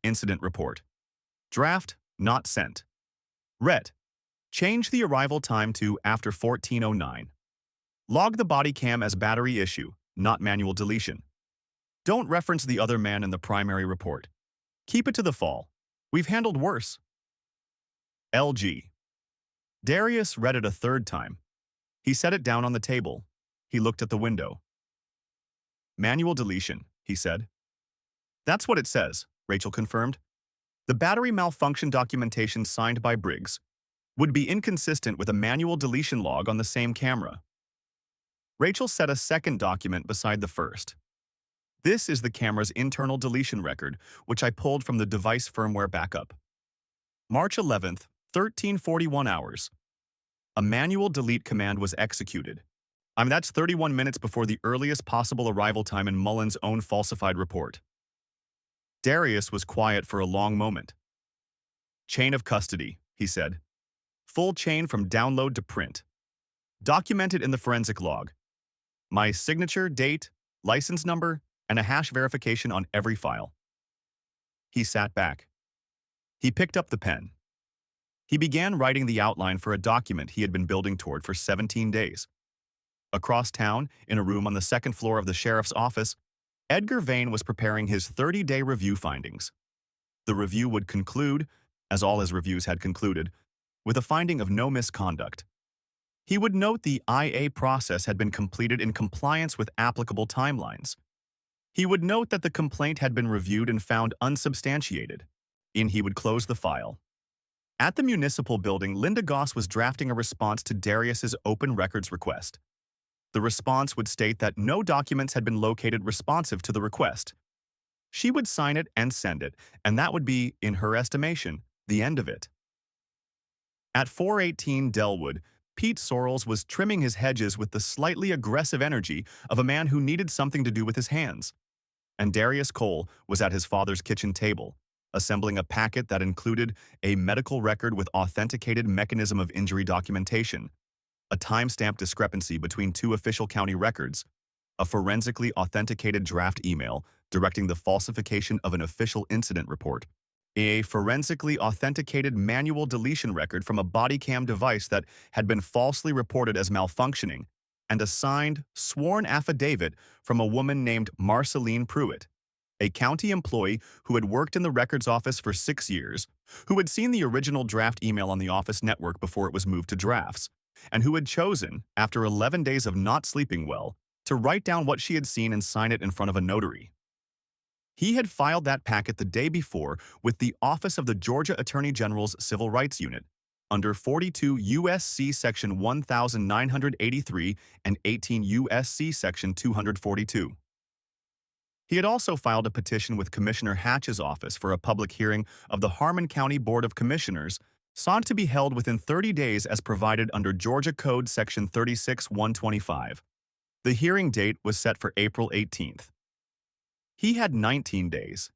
Incident Report. Draft, not sent. Rhett, change the arrival time to after 14:09. Log the body cam as battery issue, not manual deletion. Don't reference the other man in the primary report. Keep it to the fall. We've handled worse. LG. Darius read it a third time. He set it down on the table. He looked at the window. "Manual deletion," he said. "That's what it says," Rachel confirmed. "The battery malfunction documentation signed by Briggs would be inconsistent with a manual deletion log on the same camera." Rachel set a second document beside the first. "This is the camera's internal deletion record, which I pulled from the device firmware backup. March 11th, 13:41 hours. A manual delete command was executed. That's 31 minutes before the earliest possible arrival time in Mullan's own falsified report." Darius was quiet for a long moment. "Chain of custody," he said. "Full chain from download to print. Documented in the forensic log. My signature, date, license number, and a hash verification on every file." He sat back. He picked up the pen. He began writing the outline for a document he had been building toward for 17 days. Across town, in a room on the second floor of the sheriff's office, Edgar Vane was preparing his 30-day review findings. The review would conclude, as all his reviews had concluded, with a finding of no misconduct. He would note the IA process had been completed in compliance with applicable timelines. He would note that the complaint had been reviewed and found unsubstantiated. He would close the file. At the municipal building, Linda Goss was drafting a response to Darius's open records request. The response would state that no documents had been located responsive to the request. She would sign it and send it, and that would be, in her estimation, the end of it. At 418 Delwood, Pete Sorrells was trimming his hedges with the slightly aggressive energy of a man who needed something to do with his hands. And Darius Cole was at his father's kitchen table, assembling a packet that included a medical record with authenticated mechanism of injury documentation, a timestamp discrepancy between two official county records, a forensically authenticated draft email directing the falsification of an official incident report, a forensically authenticated manual deletion record from a body cam device that had been falsely reported as malfunctioning, and a signed, sworn affidavit from a woman named Marceline Pruitt, a county employee who had worked in the records office for 6 years, who had seen the original draft email on the office network before it was moved to drafts, and who had chosen, after 11 days of not sleeping well, to write down what she had seen and sign it in front of a notary. He had filed that packet the day before with the Office of the Georgia Attorney General's Civil Rights Unit, under 42 U.S.C. Section 1983 and 18 U.S.C. Section 242. He had also filed a petition with Commissioner Hatch's office for a public hearing of the Harmon County Board of Commissioners, sought to be held within 30 days as provided under Georgia Code Section 36-125. The hearing date was set for April 18th. He had 19 days.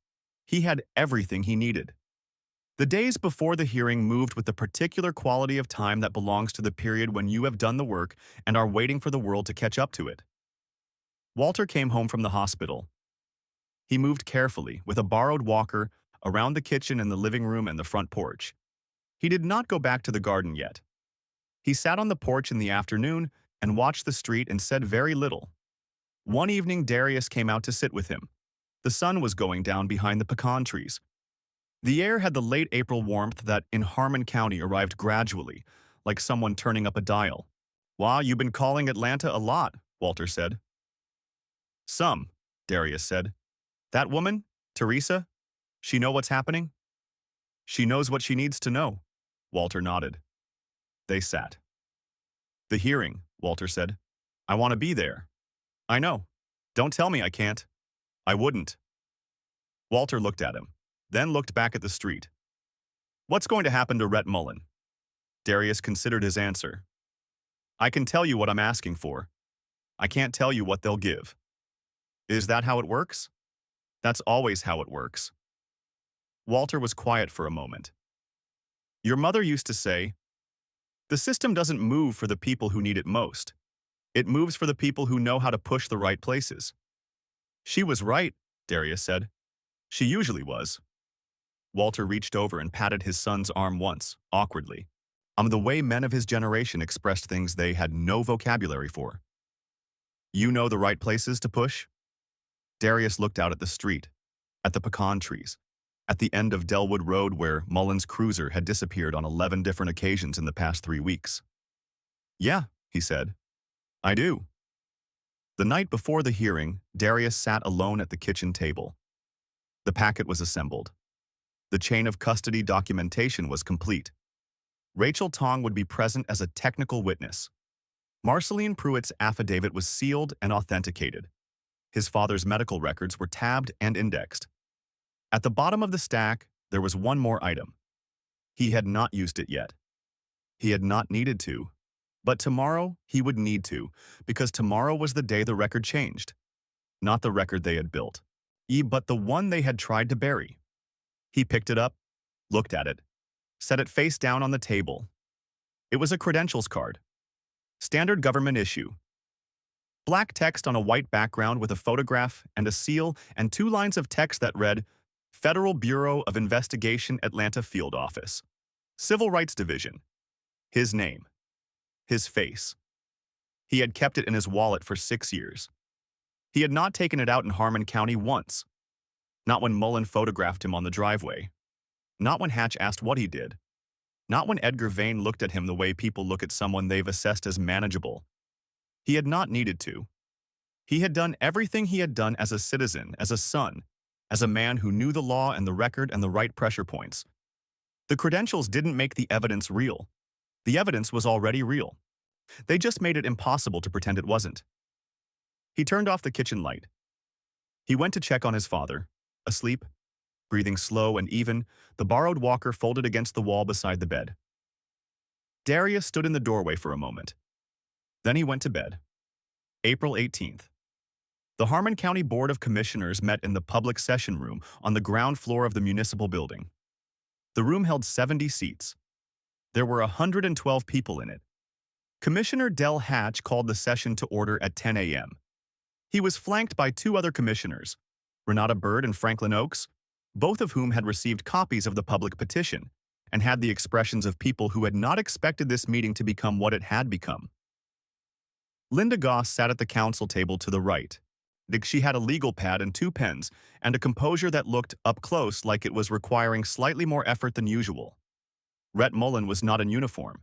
He had everything he needed. The days before the hearing moved with the particular quality of time that belongs to the period when you have done the work and are waiting for the world to catch up to it. Walter came home from the hospital. He moved carefully, with a borrowed walker, around the kitchen and the living room and the front porch. He did not go back to the garden yet. He sat on the porch in the afternoon and watched the street and said very little. One evening Darius came out to sit with him. The sun was going down behind the pecan trees. The air had the late April warmth that, in Harmon County, arrived gradually, like someone turning up a dial. "Wow, you've been calling Atlanta a lot," Walter said. "Some," Darius said. "That woman, Teresa, she know what's happening?" "She knows what she needs to know," Walter nodded. They sat. "The hearing," Walter said. "I want to be there." "I know. Don't tell me I can't." "I wouldn't." Walter looked at him, then looked back at the street. "What's going to happen to Rhett Mullan?" Darius considered his answer. "I can tell you what I'm asking for. I can't tell you what they'll give." "Is that how it works?" "That's always how it works." Walter was quiet for a moment. "Your mother used to say, 'The system doesn't move for the people who need it most. It moves for the people who know how to push the right places.'" "She was right," Darius said. "She usually was." Walter reached over and patted his son's arm once, awkwardly, the way men of his generation expressed things they had no vocabulary for. "You know the right places to push?" Darius looked out at the street, at the pecan trees, at the end of Delwood Road where Mullan's cruiser had disappeared on 11 different occasions in the past 3 weeks. "Yeah," he said. "I do." The night before the hearing, Darius sat alone at the kitchen table. The packet was assembled. The chain of custody documentation was complete. Rachel Tong would be present as a technical witness. Marceline Pruitt's affidavit was sealed and authenticated. His father's medical records were tabbed and indexed. At the bottom of the stack, there was one more item. He had not used it yet. He had not needed to. But tomorrow, he would need to, because tomorrow was the day the record changed. Not the record they had built, but the one they had tried to bury. He picked it up, looked at it, set it face down on the table. It was a credentials card. Standard government issue. Black text on a white background with a photograph and a seal and 2 lines of text that read, "Federal Bureau of Investigation, Atlanta Field Office. Civil Rights Division." His name. His face. He had kept it in his wallet for 6 years. He had not taken it out in Harmon County once. Not when Mullan photographed him on the driveway. Not when Hatch asked what he did. Not when Edgar Vane looked at him the way people look at someone they've assessed as manageable. He had not needed to. He had done everything he had done as a citizen, as a son, as a man who knew the law and the record and the right pressure points. The credentials didn't make the evidence real. The evidence was already real. They just made it impossible to pretend it wasn't. He turned off the kitchen light. He went to check on his father, asleep, breathing slow and even, the borrowed walker folded against the wall beside the bed. Darius stood in the doorway for a moment. Then he went to bed. April 18th. The Harmon County Board of Commissioners met in the public session room on the ground floor of the municipal building. The room held 70 seats. There were 112 people in it. Commissioner Del Hatch called the session to order at 10 a.m. He was flanked by two other commissioners, Renata Bird and Franklin Oakes, both of whom had received copies of the public petition and had the expressions of people who had not expected this meeting to become what it had become. Linda Goss sat at the council table to the right. She had a legal pad and two pens, and a composure that looked up close like it was requiring slightly more effort than usual. Rhett Mullan was not in uniform.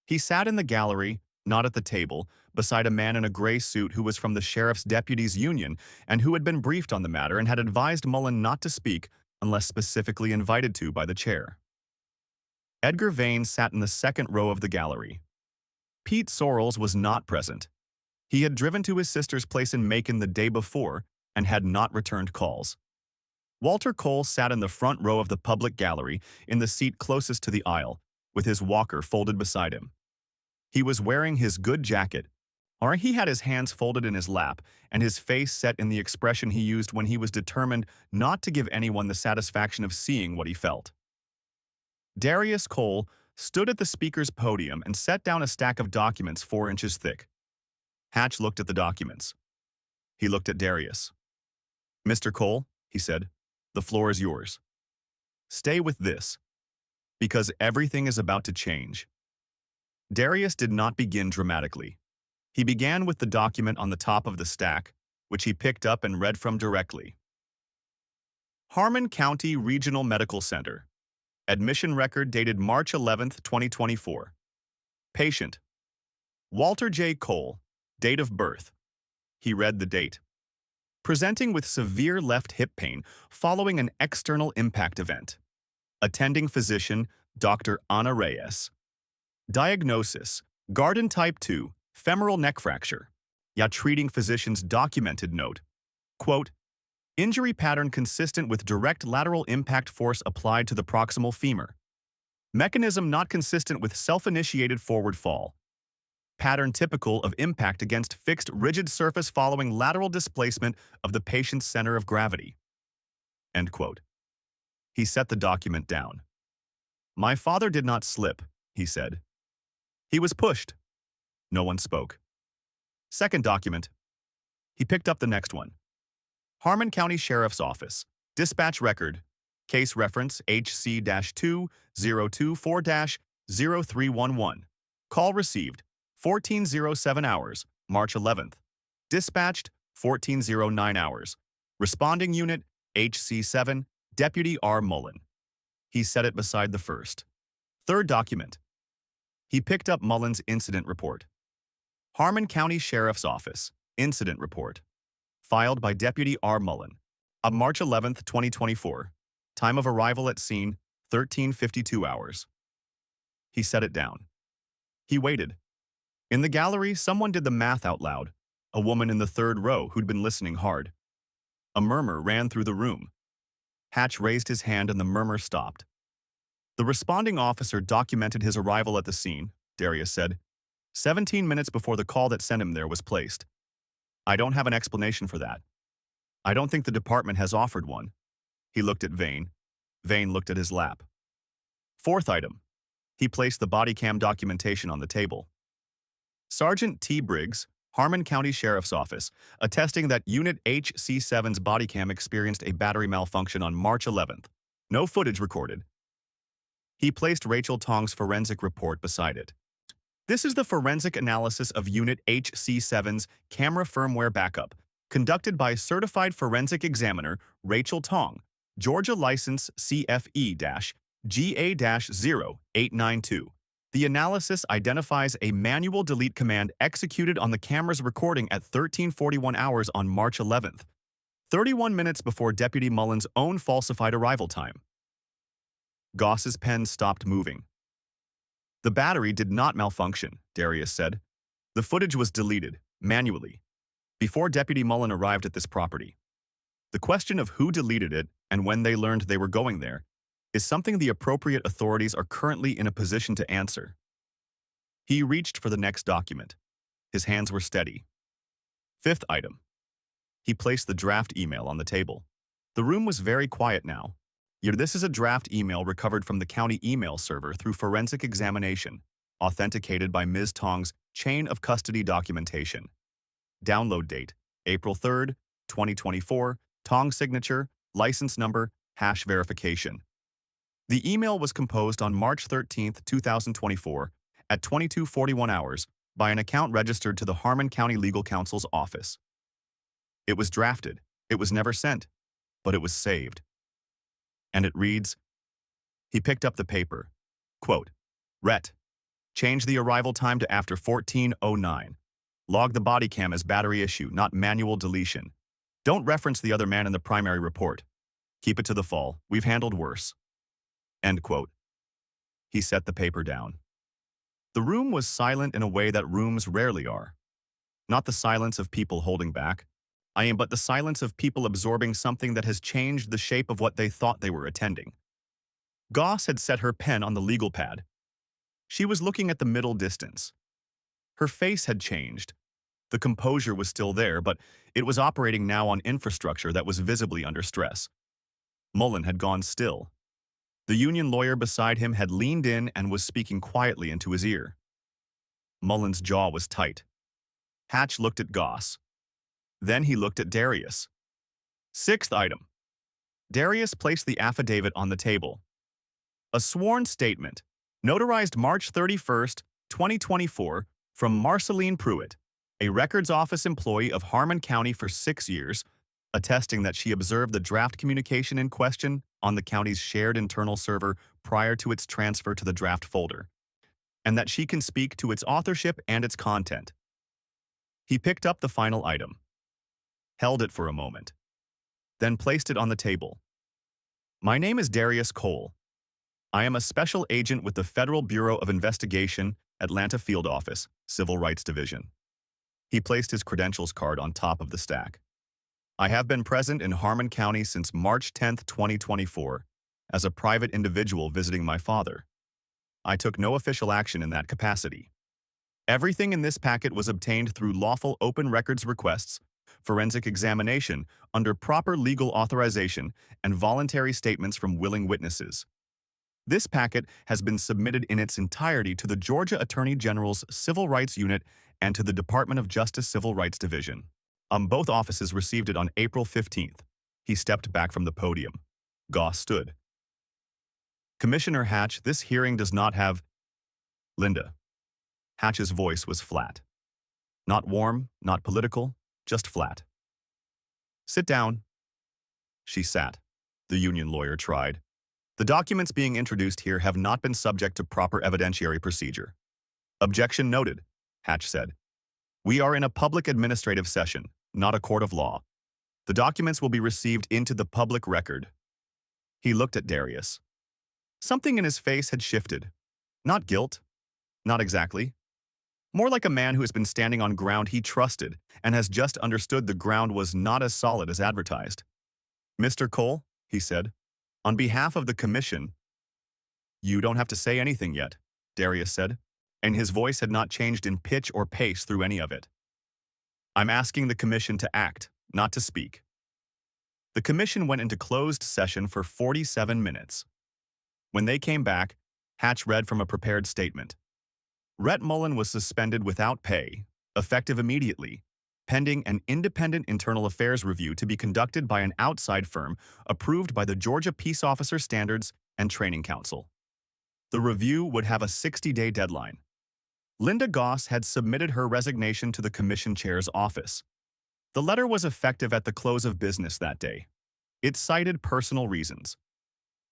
He sat in the gallery, not at the table, beside a man in a gray suit who was from the Sheriff's Deputies Union and who had been briefed on the matter and had advised Mullan not to speak unless specifically invited to by the chair. Edgar Vane sat in the second row of the gallery. Pete Sorrells was not present. He had driven to his sister's place in Macon the day before and had not returned calls. Walter Cole sat in the front row of the public gallery in the seat closest to the aisle, with his walker folded beside him. He was wearing his good jacket, or he had his hands folded in his lap and his face set in the expression he used when he was determined not to give anyone the satisfaction of seeing what he felt. Darius Cole stood at the speaker's podium and set down a stack of documents 4 inches thick. Hatch looked at the documents. He looked at Darius. "Mr. Cole," he said, "the floor is yours. Stay with this, because everything is about to change." Darius did not begin dramatically. He began with the document on the top of the stack, which he picked up and read from directly. Harmon County Regional Medical Center. Admission record dated March 11, 2024. Patient: Walter J. Cole. Date of birth. He read the date. Presenting with severe left hip pain following an external impact event. Attending physician, Dr. Ana Reyes. Diagnosis: Garden type 2, femoral neck fracture. Treating physician's documented note. Quote, injury pattern consistent with direct lateral impact force applied to the proximal femur. Mechanism not consistent with self-initiated forward fall. Pattern typical of impact against fixed rigid surface following lateral displacement of the patient's center of gravity. End quote. He set the document down. "My father did not slip," he said. "He was pushed." No one spoke. Second document. He picked up the next one. Harmon County Sheriff's Office. Dispatch record. Case reference HC-2024-0311. Call received 14:07 hours, March 11th. Dispatched 14:09 hours. Responding unit HC7, Deputy R. Mullan. He set it beside the first. Third document. He picked up Mullan's incident report. Harmon County Sheriff's Office. Incident report. Filed by Deputy R. Mullan. On March 11th, 2024. Time of arrival at scene, 13:52 hours. He set it down. He waited. In the gallery, someone did the math out loud, a woman in the third row who'd been listening hard. A murmur ran through the room. Hatch raised his hand and the murmur stopped. The responding officer documented his arrival at the scene, Darius said, 17 minutes before the call that sent him there was placed. I don't have an explanation for that. I don't think the department has offered one. He looked at Vane. Vane looked at his lap. Fourth item. He placed the body cam documentation on the table. Sergeant T. Briggs, Harmon County Sheriff's Office, attesting that Unit HC7's body cam experienced a battery malfunction on March 11th. No footage recorded. He placed Rachel Tong's forensic report beside it. This is the forensic analysis of Unit HC7's camera firmware backup, conducted by certified forensic examiner Rachel Tong, Georgia license CFE-GA-0892. The analysis identifies a manual delete command executed on the camera's recording at 13:41 hours on March 11th, 31 minutes before Deputy Mullan's own falsified arrival time. Goss's pen stopped moving. The battery did not malfunction, Darius said. The footage was deleted, manually, before Deputy Mullan arrived at this property. The question of who deleted it and when they learned they were going there is something the appropriate authorities are currently in a position to answer. He reached for the next document. His hands were steady. Fifth item. He placed the draft email on the table. The room was very quiet now. Yet this is a draft email recovered from the county email server through forensic examination, authenticated by Ms. Tong's chain of custody documentation. Download date, April 3rd, 2024, Tong signature, license number, hash verification. The email was composed on March 13, 2024, at 22:41 hours by an account registered to the Harmon County Legal Counsel's office. It was drafted. It was never sent, but it was saved. And it reads, he picked up the paper. Quote, Rhett, change the arrival time to after 14:09. Log the body cam as battery issue, not manual deletion. Don't reference the other man in the primary report. Keep it to the fall. We've handled worse. End quote. He set the paper down. The room was silent in a way that rooms rarely are. Not the silence of people holding back, but the silence of people absorbing something that has changed the shape of what they thought they were attending. Goss had set her pen on the legal pad. She was looking at the middle distance. Her face had changed. The composure was still there, but it was operating now on infrastructure that was visibly under stress. Mullan had gone still. The union lawyer beside him had leaned in and was speaking quietly into his ear. Mullan's jaw was tight. Hatch looked at Goss. Then he looked at Darius. Sixth item. Darius placed the affidavit on the table. A sworn statement, notarized March 31st, 2024, from Marceline Pruitt, a records office employee of Harmon County for 6 years, attesting that she observed the draft communication in question on the county's shared internal server prior to its transfer to the draft folder, and that she can speak to its authorship and its content. He picked up the final item, held it for a moment, then placed it on the table. My name is Darius Cole. I am a special agent with the Federal Bureau of Investigation, Atlanta Field Office, Civil Rights Division. He placed his credentials card on top of the stack. I have been present in Harmon County since March 10, 2024, as a private individual visiting my father. I took no official action in that capacity. Everything in this packet was obtained through lawful open records requests, forensic examination under proper legal authorization, and voluntary statements from willing witnesses. This packet has been submitted in its entirety to the Georgia Attorney General's Civil Rights Unit and to the Department of Justice Civil Rights Division. Both offices received it on April 15th. He stepped back from the podium. Goss stood. Commissioner Hatch, this hearing does not have... Linda. Hatch's voice was flat. Not warm, not political, just flat. Sit down. She sat. The union lawyer tried. The documents being introduced here have not been subject to proper evidentiary procedure. Objection noted, Hatch said. We are in a public administrative session, not a court of law. The documents will be received into the public record. He looked at Darius. Something in his face had shifted. Not guilt. Not exactly. More like a man who has been standing on ground he trusted and has just understood the ground was not as solid as advertised. Mr. Cole, he said, on behalf of the commission. You don't have to say anything yet, Darius said, and his voice had not changed in pitch or pace through any of it. I'm asking the commission to act, not to speak. The commission went into closed session for 47 minutes. When they came back, Hatch read from a prepared statement. Rhett Mullan was suspended without pay, effective immediately, pending an independent internal affairs review to be conducted by an outside firm approved by the Georgia Peace Officer Standards and Training Council. The review would have a 60-day deadline. Linda Goss had submitted her resignation to the commission chair's office. The letter was effective at the close of business that day. It cited personal reasons.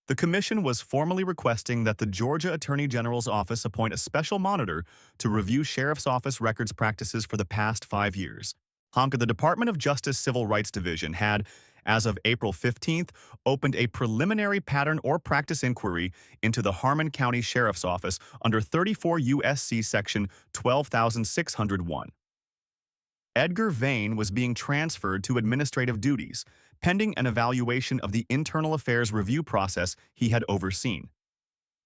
The commission was formally requesting that the Georgia Attorney General's office appoint a special monitor to review sheriff's office records practices for the past 5 years, The Department of Justice Civil Rights Division had, as of April 15th, opened a preliminary pattern or practice inquiry into the Harmon County Sheriff's Office under 34 U.S.C. Section 12601. Edgar Vane was being transferred to administrative duties, pending an evaluation of the internal affairs review process he had overseen.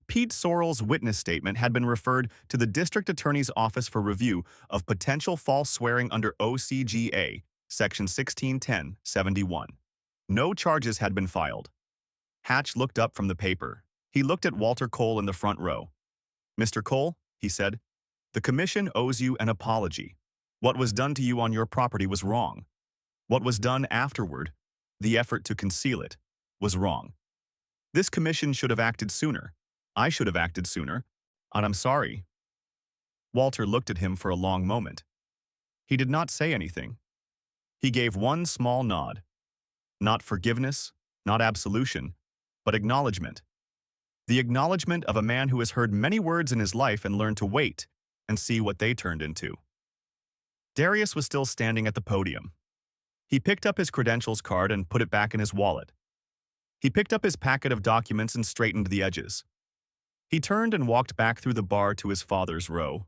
Pete Sorrell's witness statement had been referred to the District Attorney's Office for review of potential false swearing under OCGA, Section 1610-71. No charges had been filed. Hatch looked up from the paper. He looked at Walter Cole in the front row. "Mr. Cole," he said, "the Commission owes you an apology. What was done to you on your property was wrong. What was done afterward, the effort to conceal it, was wrong. This Commission should have acted sooner. I should have acted sooner, and I'm sorry." Walter looked at him for a long moment. He did not say anything. He gave one small nod. Not forgiveness, not absolution, but acknowledgement. The acknowledgement of a man who has heard many words in his life and learned to wait and see what they turned into. Darius was still standing at the podium. He picked up his credentials card and put it back in his wallet. He picked up his packet of documents and straightened the edges. He turned and walked back through the bar to his father's row.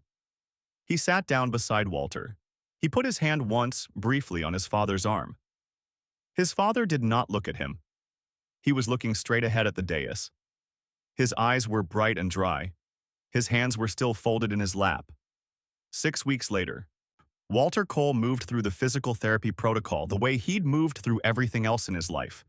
He sat down beside Walter. He put his hand once, briefly, on his father's arm. His father did not look at him. He was looking straight ahead at the dais. His eyes were bright and dry. His hands were still folded in his lap. 6 weeks later, Walter Cole moved through the physical therapy protocol the way he'd moved through everything else in his life.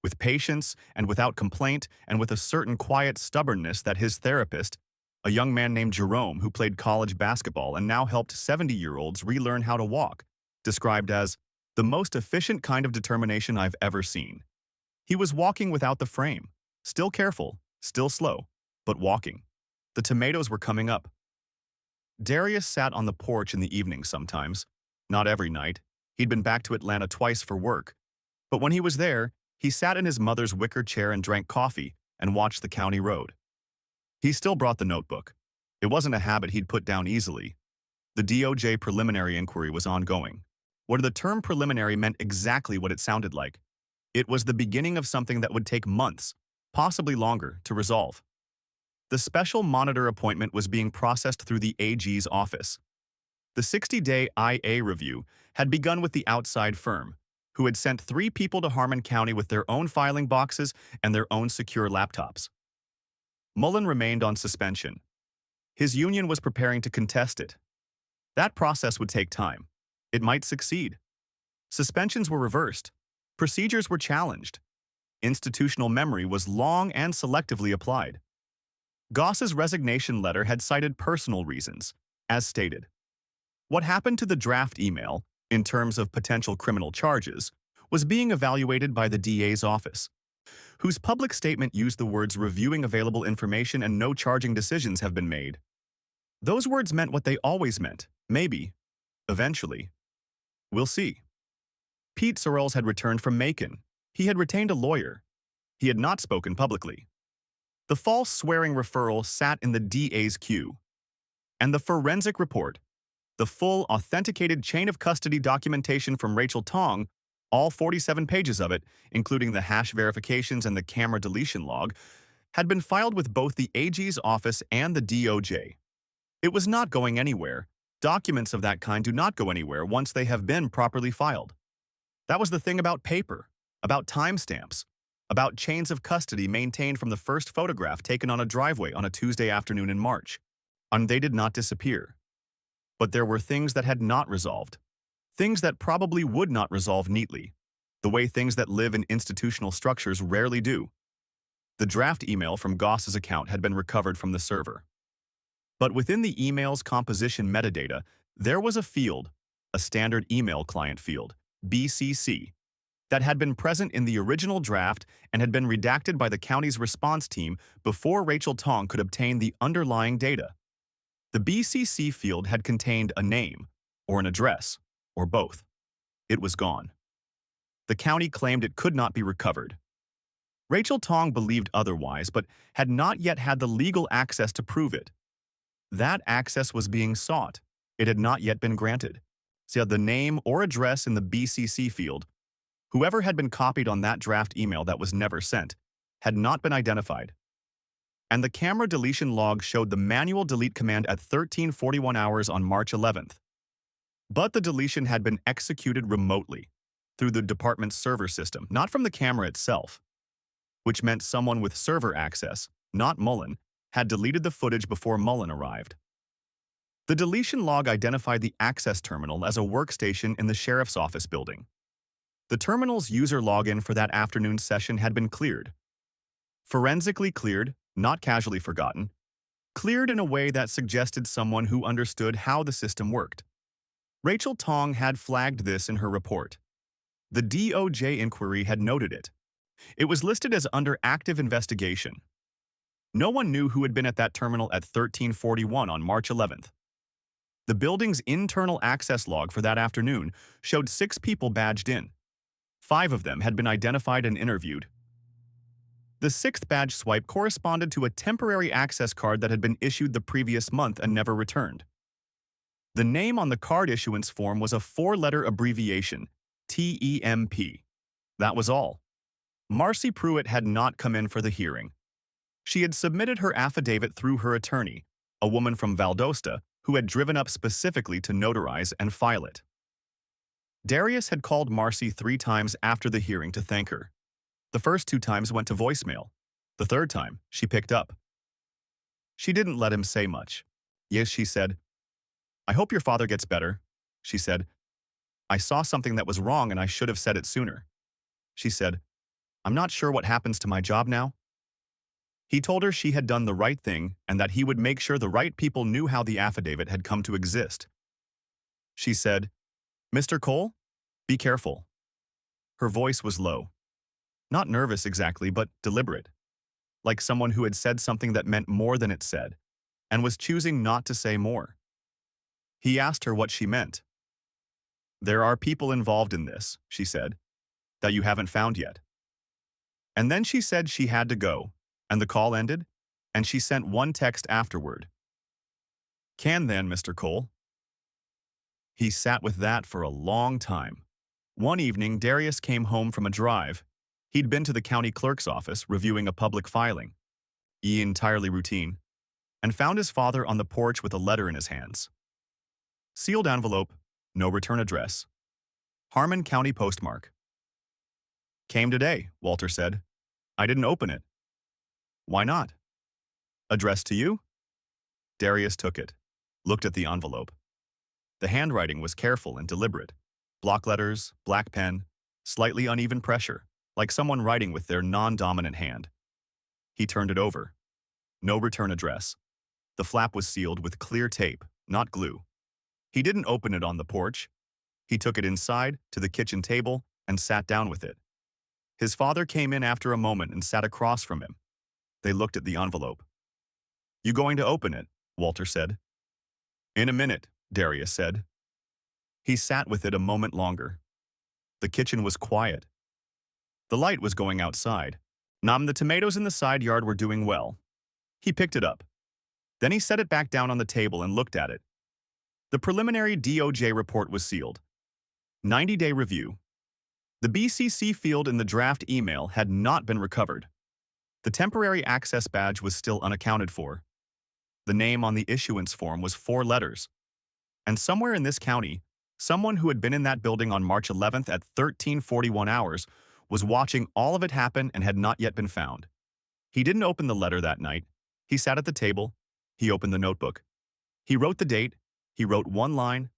With patience and without complaint and with a certain quiet stubbornness that his therapist, a young man named Jerome who played college basketball and now helped 70-year-olds relearn how to walk, described as the most efficient kind of determination I've ever seen. He was walking without the frame, still careful, still slow, but walking. The tomatoes were coming up. Darius sat on the porch in the evening sometimes, not every night. He'd been back to Atlanta twice for work. But when he was there, he sat in his mother's wicker chair and drank coffee and watched the county road. He still brought the notebook. It wasn't a habit he'd put down easily. The DOJ preliminary inquiry was ongoing. What the term preliminary meant exactly what it sounded like. It was the beginning of something that would take months, possibly longer, to resolve. The special monitor appointment was being processed through the AG's office. The 60-day IA review had begun with the outside firm, who had sent 3 people to Harmon County with their own filing boxes and their own secure laptops. Mullan remained on suspension. His union was preparing to contest it. That process would take time. It might succeed. Suspensions were reversed. Procedures were challenged. Institutional memory was long and selectively applied. Goss's resignation letter had cited personal reasons, as stated. What happened to the draft email, in terms of potential criminal charges, was being evaluated by the DA's office, whose public statement used the words reviewing available information and no charging decisions have been made. Those words meant what they always meant, maybe, eventually. We'll see. Pete Sorrells had returned from Macon. He had retained a lawyer. He had not spoken publicly. The false swearing referral sat in the DA's queue. And the forensic report, the full authenticated chain of custody documentation from Rachel Tong, all 47 pages of it, including the hash verifications and the camera deletion log, had been filed with both the AG's office and the DOJ. It was not going anywhere. Documents of that kind do not go anywhere once they have been properly filed. That was the thing about paper, about timestamps, about chains of custody maintained from the first photograph taken on a driveway on a Tuesday afternoon in March. And they did not disappear. But there were things that had not resolved. Things that probably would not resolve neatly, the way things that live in institutional structures rarely do. The draft email from Goss's account had been recovered from the server. But within the email's composition metadata, there was a field, a standard email client field, BCC, that had been present in the original draft and had been redacted by the county's response team before Rachel Tong could obtain the underlying data. The BCC field had contained a name, or an address, or both. It was gone. The county claimed it could not be recovered. Rachel Tong believed otherwise, but had not yet had the legal access to prove it. That access was being sought. It had not yet been granted. So the name or address in the BCC field, whoever had been copied on that draft email that was never sent, had not been identified. And the camera deletion log showed the manual delete command at 13:41 hours on March 11th. But the deletion had been executed remotely, through the department's server system, not from the camera itself, which meant someone with server access, not Mullan, had deleted the footage before Mullan arrived. The deletion log identified the access terminal as a workstation in the sheriff's office building. The terminal's user login for that afternoon's session had been cleared. Forensically cleared, not casually forgotten, cleared in a way that suggested someone who understood how the system worked. Rachel Tong had flagged this in her report. The DOJ inquiry had noted it. It was listed as under active investigation. No one knew who had been at that terminal at 13:41 on March 11th. The building's internal access log for that afternoon showed 6 people badged in. 5 of them had been identified and interviewed. The 6th badge swipe corresponded to a temporary access card that had been issued the previous month and never returned. The name on the card issuance form was a 4-letter abbreviation, TEMP. That was all. Marcy Pruitt had not come in for the hearing. She had submitted her affidavit through her attorney, a woman from Valdosta, who had driven up specifically to notarize and file it. Darius had called Marcy 3 times after the hearing to thank her. The first 2 times went to voicemail. The 3rd time, she picked up. She didn't let him say much. Yes, she said. "I hope your father gets better," she said. "I saw something that was wrong and I should have said it sooner." She said, "I'm not sure what happens to my job now." He told her she had done the right thing and that he would make sure the right people knew how the affidavit had come to exist. She said, "Mr. Cole, be careful." Her voice was low. Not nervous exactly, but deliberate. Like someone who had said something that meant more than it said, and was choosing not to say more. He asked her what she meant. "There are people involved in this," she said, "that you haven't found yet." And then she said she had to go, and the call ended, and she sent one text afterward. "Can then, Mr. Cole." He sat with that for a long time. One evening, Darius came home from a drive. He'd been to the county clerk's office reviewing a public filing, entirely routine, and found his father on the porch with a letter in his hands. Sealed envelope, no return address. Harmon County postmark. "Came today," Walter said. "I didn't open it." "Why not?" "Addressed to you?" Darius took it, looked at the envelope. The handwriting was careful and deliberate. Block letters, black pen, slightly uneven pressure, like someone writing with their non-dominant hand. He turned it over. No return address. The flap was sealed with clear tape, not glue. He didn't open it on the porch. He took it inside, to the kitchen table, and sat down with it. His father came in after a moment and sat across from him. They looked at the envelope. "You going to open it?" Walter said. "In a minute," Darius said. He sat with it a moment longer. The kitchen was quiet. The light was going outside. The tomatoes in the side yard were doing well. He picked it up. Then he set it back down on the table and looked at it. The preliminary DOJ report was sealed. 90-day review. The BCC field in the draft email had not been recovered. The temporary access badge was still unaccounted for. The name on the issuance form was 4 letters. And somewhere in this county, someone who had been in that building on March 11th at 13:41 hours was watching all of it happen and had not yet been found. He didn't open the letter that night. He sat at the table. He opened the notebook. He wrote the date. He wrote one line.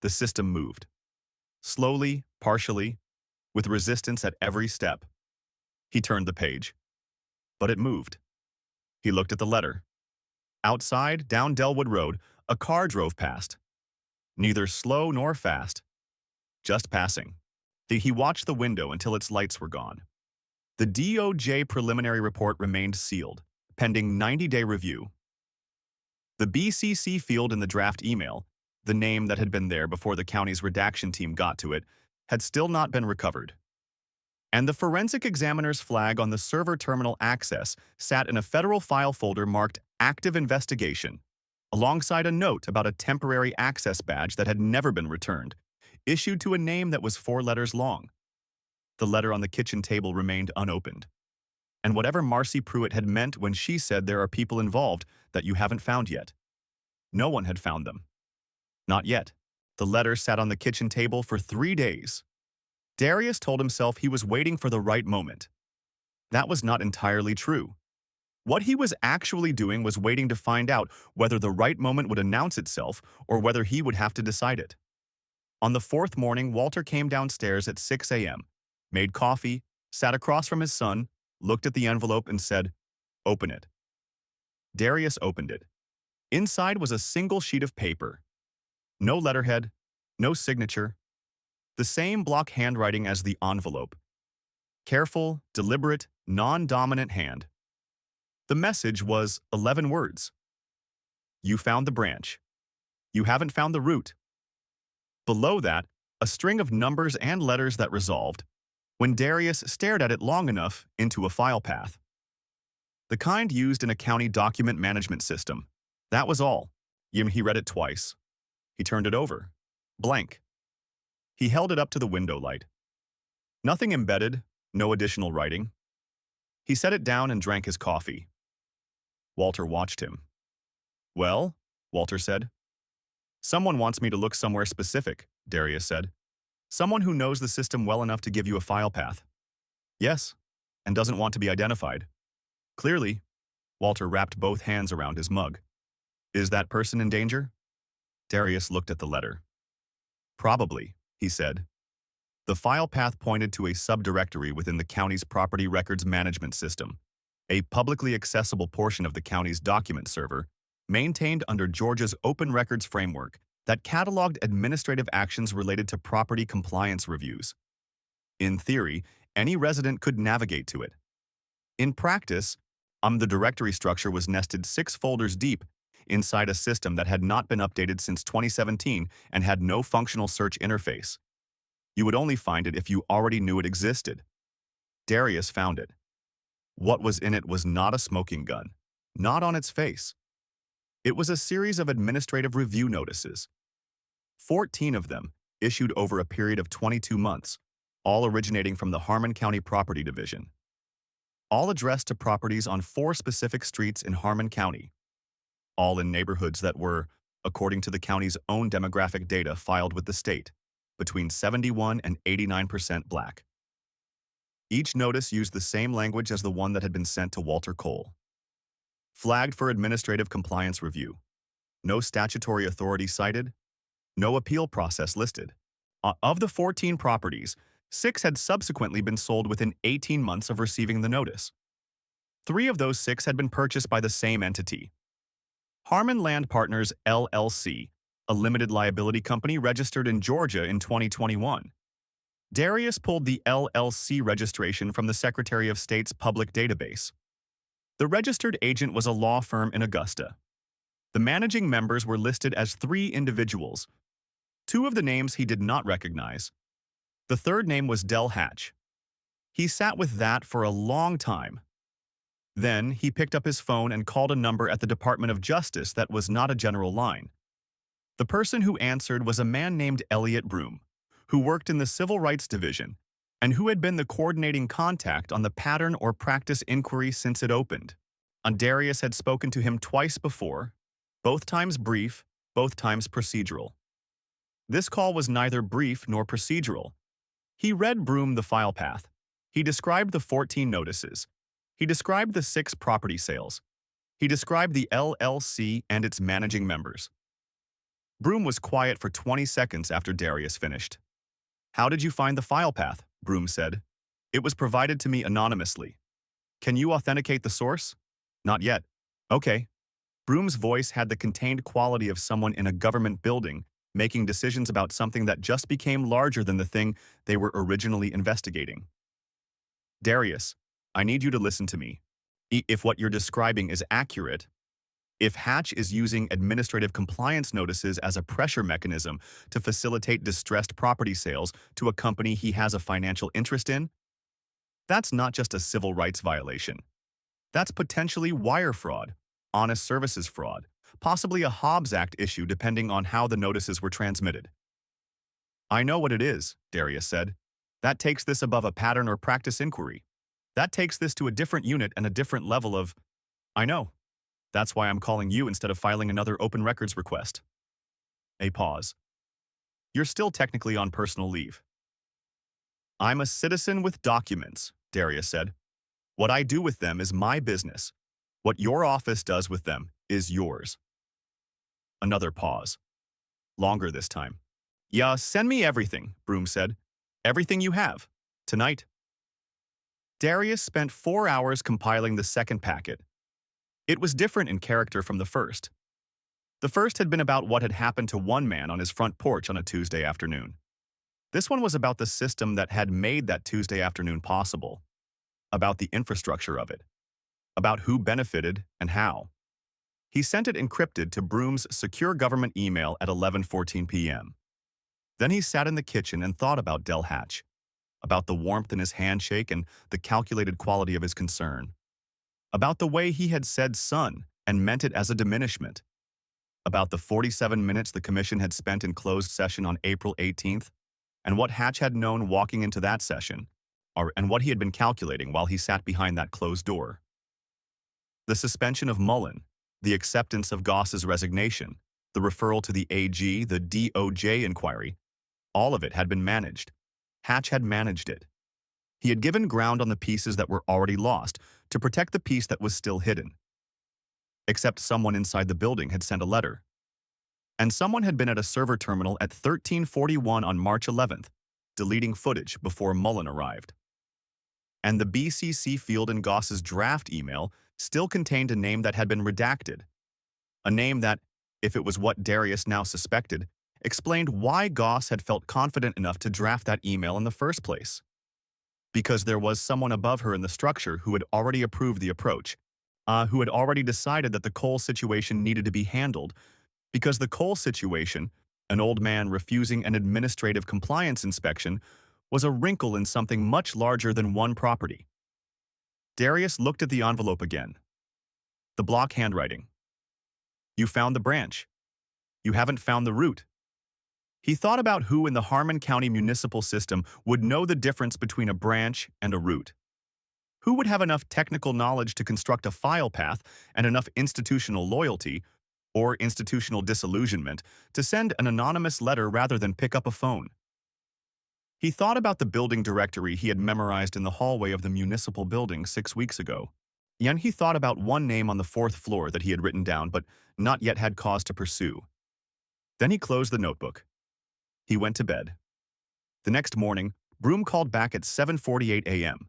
The system moved. Slowly, partially, with resistance at every step. He turned the page. But it moved. He looked at the letter. Outside, down Delwood Road, a car drove past. Neither slow nor fast. Just passing. He watched the window until its lights were gone. The DOJ preliminary report remained sealed, pending 90-day review. The BCC field in the draft email, the name that had been there before the county's redaction team got to it, had still not been recovered. And the forensic examiner's flag on the server terminal access sat in a federal file folder marked Active Investigation, alongside a note about a temporary access badge that had never been returned, issued to a name that was 4 letters long. The letter on the kitchen table remained unopened. And whatever Marcy Pruitt had meant when she said there are people involved that you haven't found yet. No one had found them. Not yet. The letter sat on the kitchen table for 3 days. Darius told himself he was waiting for the right moment. That was not entirely true. What he was actually doing was waiting to find out whether the right moment would announce itself or whether he would have to decide it. On the 4th morning, Walter came downstairs at 6 a.m., made coffee, sat across from his son, looked at the envelope and said, "Open it." Darius opened it. Inside was a single sheet of paper. No letterhead, no signature. The same block handwriting as the envelope. Careful, deliberate, non-dominant hand. The message was 11 words. You found the branch. You haven't found the root. Below that, a string of numbers and letters that resolved, when Darius stared at it long enough, into a file path. The kind used in a county document management system. That was all. He read it twice. He turned it over. Blank. He held it up to the window light. Nothing embedded, no additional writing. He set it down and drank his coffee. Walter watched him. "Well," Walter said. "Someone wants me to look somewhere specific," Darius said. "Someone who knows the system well enough to give you a file path." "Yes, and doesn't want to be identified." "Clearly." Walter wrapped both hands around his mug. "Is that person in danger?" Darius looked at the letter. "Probably," he said. The file path pointed to a subdirectory within the county's property records management system, a publicly accessible portion of the county's document server, maintained under Georgia's Open Records Framework that cataloged administrative actions related to property compliance reviews. In theory, any resident could navigate to it. In practice, the directory structure was nested 6 folders deep inside a system that had not been updated since 2017 and had no functional search interface. You would only find it if you already knew it existed. Darius found it. What was in it was not a smoking gun, not on its face. It was a series of administrative review notices. 14 of them, issued over a period of 22 months, all originating from the Harmon County Property Division. All addressed to properties on 4 specific streets in Harmon County. All in neighborhoods that were, according to the county's own demographic data filed with the state, between 71 and 89% Black. Each notice used the same language as the one that had been sent to Walter Cole. Flagged for administrative compliance review. No statutory authority cited. No appeal process listed. Of the 14 properties, 6 had subsequently been sold within 18 months of receiving the notice. 3 of those 6 had been purchased by the same entity. Harmon Land Partners, LLC, a limited liability company registered in Georgia in 2021. Darius pulled the LLC registration from the Secretary of State's public database. The registered agent was a law firm in Augusta. The managing members were listed as 3 individuals. 2 of the names he did not recognize. The third name was Del Hatch. He sat with that for a long time. Then he picked up his phone and called a number at the Department of Justice that was not a general line. The person who answered was a man named Elliot Broom, who worked in the Civil Rights Division and who had been the coordinating contact on the pattern or practice inquiry since it opened. Darius had spoken to him twice before, both times brief, both times procedural. This call was neither brief nor procedural. He read Broom the file path. He described the 14 notices. He described the 6 property sales. He described the LLC and its managing members. Broom was quiet for 20 seconds after Darius finished. "How did you find the file path?" Broom said. "It was provided to me anonymously." "Can you authenticate the source?" "Not yet." "Okay." Broom's voice had the contained quality of someone in a government building making decisions about something that just became larger than the thing they were originally investigating. "Darius, I need you to listen to me. If what you're describing is accurate, if Hatch is using administrative compliance notices as a pressure mechanism to facilitate distressed property sales to a company he has a financial interest in, that's not just a civil rights violation. That's potentially wire fraud, honest services fraud, possibly a Hobbs Act issue depending on how the notices were transmitted. I know what it is, Darius said. That takes this above a pattern or practice inquiry. That takes this to a different unit and a different level of, I know. That's why I'm calling you instead of filing another open records request. A pause. You're still technically on personal leave. I'm a citizen with documents, Darius said. What I do with them is my business. What your office does with them is yours. Another pause. Longer this time. Yeah, send me everything, Broom said. Everything you have. Tonight. Darius spent 4 hours compiling the second packet. It was different in character from the first. The first had been about what had happened to one man on his front porch on a Tuesday afternoon. This one was about the system that had made that Tuesday afternoon possible, about the infrastructure of it, about who benefited and how. He sent it encrypted to Broom's secure government email at 11:14 p.m. Then he sat in the kitchen and thought about Del Hatch, about the warmth in his handshake and the calculated quality of his concern, about the way he had said son and meant it as a diminishment, about the 47 minutes the commission had spent in closed session on April 18th, and what Hatch had known walking into that session, and what he had been calculating while he sat behind that closed door. The suspension of Mullan, the acceptance of Goss's resignation, the referral to the AG, the DOJ inquiry, all of it had been managed. Hatch had managed it. He had given ground on the pieces that were already lost to protect the piece that was still hidden. Except someone inside the building had sent a letter. And someone had been at a server terminal at 13:41 on March 11th, deleting footage before Mullan arrived. And the BCC field in Goss's draft email still contained a name that had been redacted. A name that, if it was what Darius now suspected, explained why Goss had felt confident enough to draft that email in the first place. Because there was someone above her in the structure who had already approved the approach, who had already decided that the Cole situation needed to be handled, because the Cole situation, an old man refusing an administrative compliance inspection, was a wrinkle in something much larger than one property. Darius looked at the envelope again. The block handwriting. You found the branch. You haven't found the root. He thought about who in the Harmon County municipal system would know the difference between a branch and a root. Who would have enough technical knowledge to construct a file path and enough institutional loyalty, or institutional disillusionment, to send an anonymous letter rather than pick up a phone? He thought about the building directory he had memorized in the hallway of the municipal building 6 weeks ago. Then he thought about one name on the 4th floor that he had written down but not yet had cause to pursue. Then he closed the notebook. He went to bed. The next morning, Broom called back at 7:48 a.m.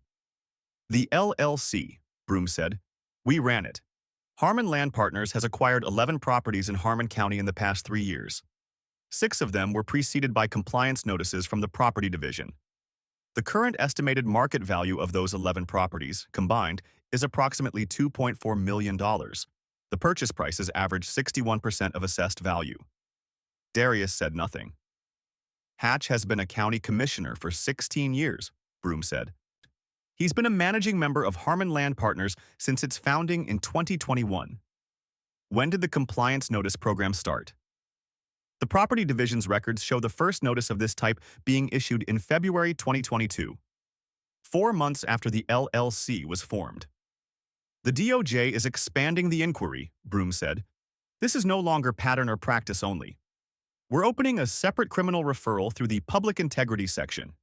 The LLC, Broom said. We ran it. Harmon Land Partners has acquired 11 properties in Harmon County in the past 3 years. 6 of them were preceded by compliance notices from the property division. The current estimated market value of those 11 properties, combined, is approximately $2.4 million. The purchase prices average 61% of assessed value. Darius said nothing. Hatch has been a county commissioner for 16 years, Broom said. He's been a managing member of Harmon Land Partners since its founding in 2021. When did the compliance notice program start? The property division's records show the first notice of this type being issued in February 2022, 4 months after the LLC was formed. The DOJ is expanding the inquiry, Broom said. This is no longer pattern or practice only. We're opening a separate criminal referral through the Public Integrity section.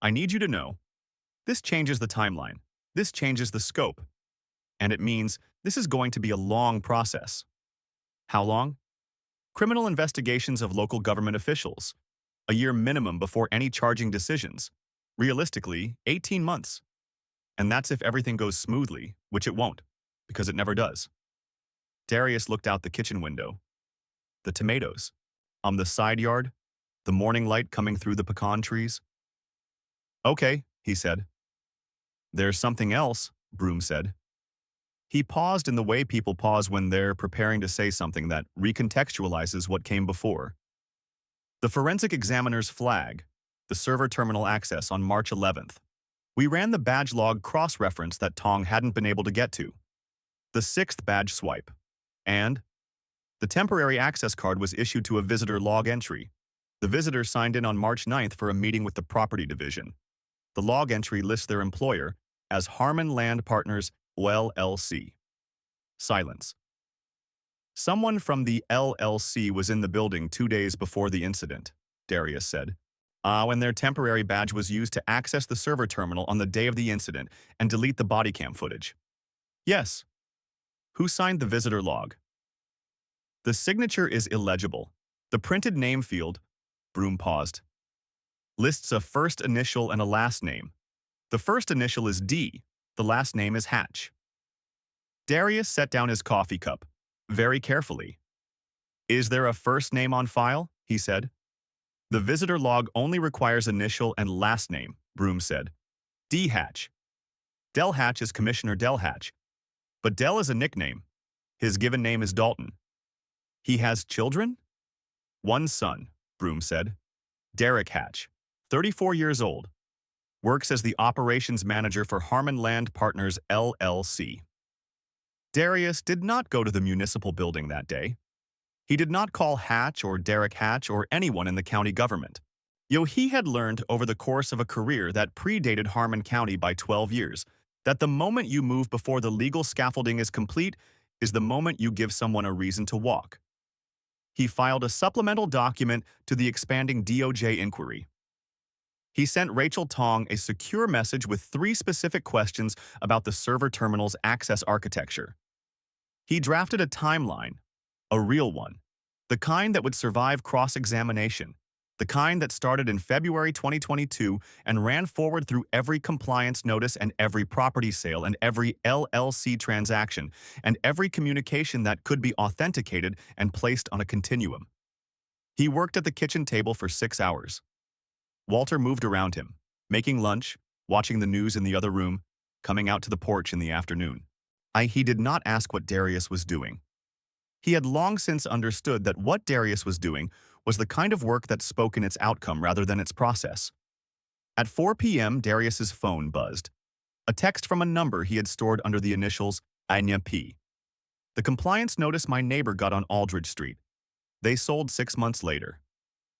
I need you to know, this changes the timeline, this changes the scope, and it means this is going to be a long process. How long? Criminal investigations of local government officials, a year minimum before any charging decisions, realistically 18 months. And that's if everything goes smoothly, which it won't, because it never does. Darius looked out the kitchen window. The tomatoes. The side yard, the morning light coming through the pecan trees. Okay, he said. There's something else, Broom said. He paused in the way people pause when they're preparing to say something that recontextualizes what came before. The forensic examiner's flag, the server terminal access on March 11th. We ran the badge log cross-reference that Tong hadn't been able to get to. The 6th badge swipe. And the temporary access card was issued to a visitor log entry. The visitor signed in on March 9th for a meeting with the property division. The log entry lists their employer as Harmon Land Partners, LLC. Silence. Someone from the LLC was in the building 2 days before the incident, Darius said. When their temporary badge was used to access the server terminal on the day of the incident and delete the body cam footage. Yes. Who signed the visitor log? The signature is illegible. The printed name field, Broom paused, lists a first initial and a last name. The first initial is D, the last name is Hatch. Darius set down his coffee cup, very carefully. Is there a first name on file? He said. The visitor log only requires initial and last name, Broom said. D. Hatch. Del Hatch is Commissioner Del Hatch. But Del is a nickname. His given name is Dalton. He has children? One son, Broom said. Derek Hatch, 34 years old. Works as the operations manager for Harmon Land Partners, LLC. Darius did not go to the municipal building that day. He did not call Hatch or Derek Hatch or anyone in the county government. He had learned over the course of a career that predated Harmon County by 12 years that the moment you move before the legal scaffolding is complete is the moment you give someone a reason to walk. He filed a supplemental document to the expanding DOJ inquiry. He sent Rachel Tong a secure message with 3 specific questions about the server terminal's access architecture. He drafted a timeline, a real one, the kind that would survive cross-examination, the kind that started in February 2022 and ran forward through every compliance notice and every property sale and every LLC transaction and every communication that could be authenticated and placed on a continuum. He worked at the kitchen table for 6 hours. Walter moved around him, making lunch, watching the news in the other room, coming out to the porch in the afternoon. He did not ask what Darius was doing. He had long since understood that what Darius was doing was the kind of work that spoke in its outcome rather than its process. At 4 p.m., Darius's phone buzzed. A text from a number he had stored under the initials Anya P. The compliance notice my neighbor got on Aldridge Street. They sold 6 months later.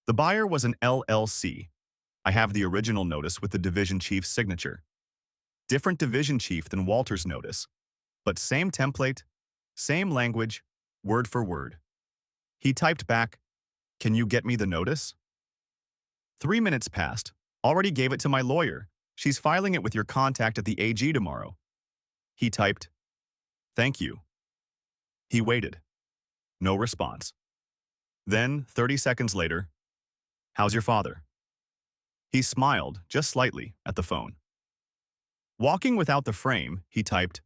The buyer was an LLC. I have the original notice with the division chief's signature. Different division chief than Walter's notice, but same template, same language, word for word. He typed back, "Can you get me the notice?" 3 minutes passed. Already gave it to my lawyer. She's filing it with your contact at the AG tomorrow. He typed, "Thank you." He waited. No response. Then, 30 seconds later, "How's your father?" He smiled, just slightly, at the phone. Walking without the frame, he typed,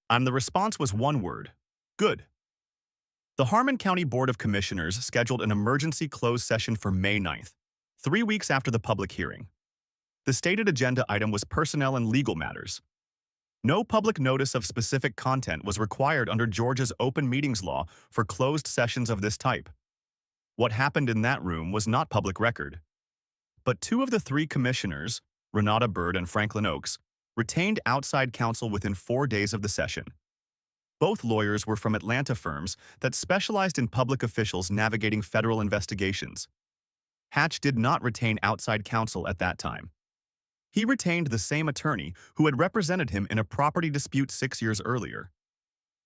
and the response was one word, "Good." The Harmon County Board of Commissioners scheduled an emergency closed session for May 9th, 3 weeks after the public hearing. The stated agenda item was personnel and legal matters. No public notice of specific content was required under Georgia's open meetings law for closed sessions of this type. What happened in that room was not public record. But 2 of the 3 commissioners, Renata Bird and Franklin Oakes, retained outside counsel within 4 days of the session. Both lawyers were from Atlanta firms that specialized in public officials navigating federal investigations. Hatch did not retain outside counsel at that time. He retained the same attorney who had represented him in a property dispute 6 years earlier.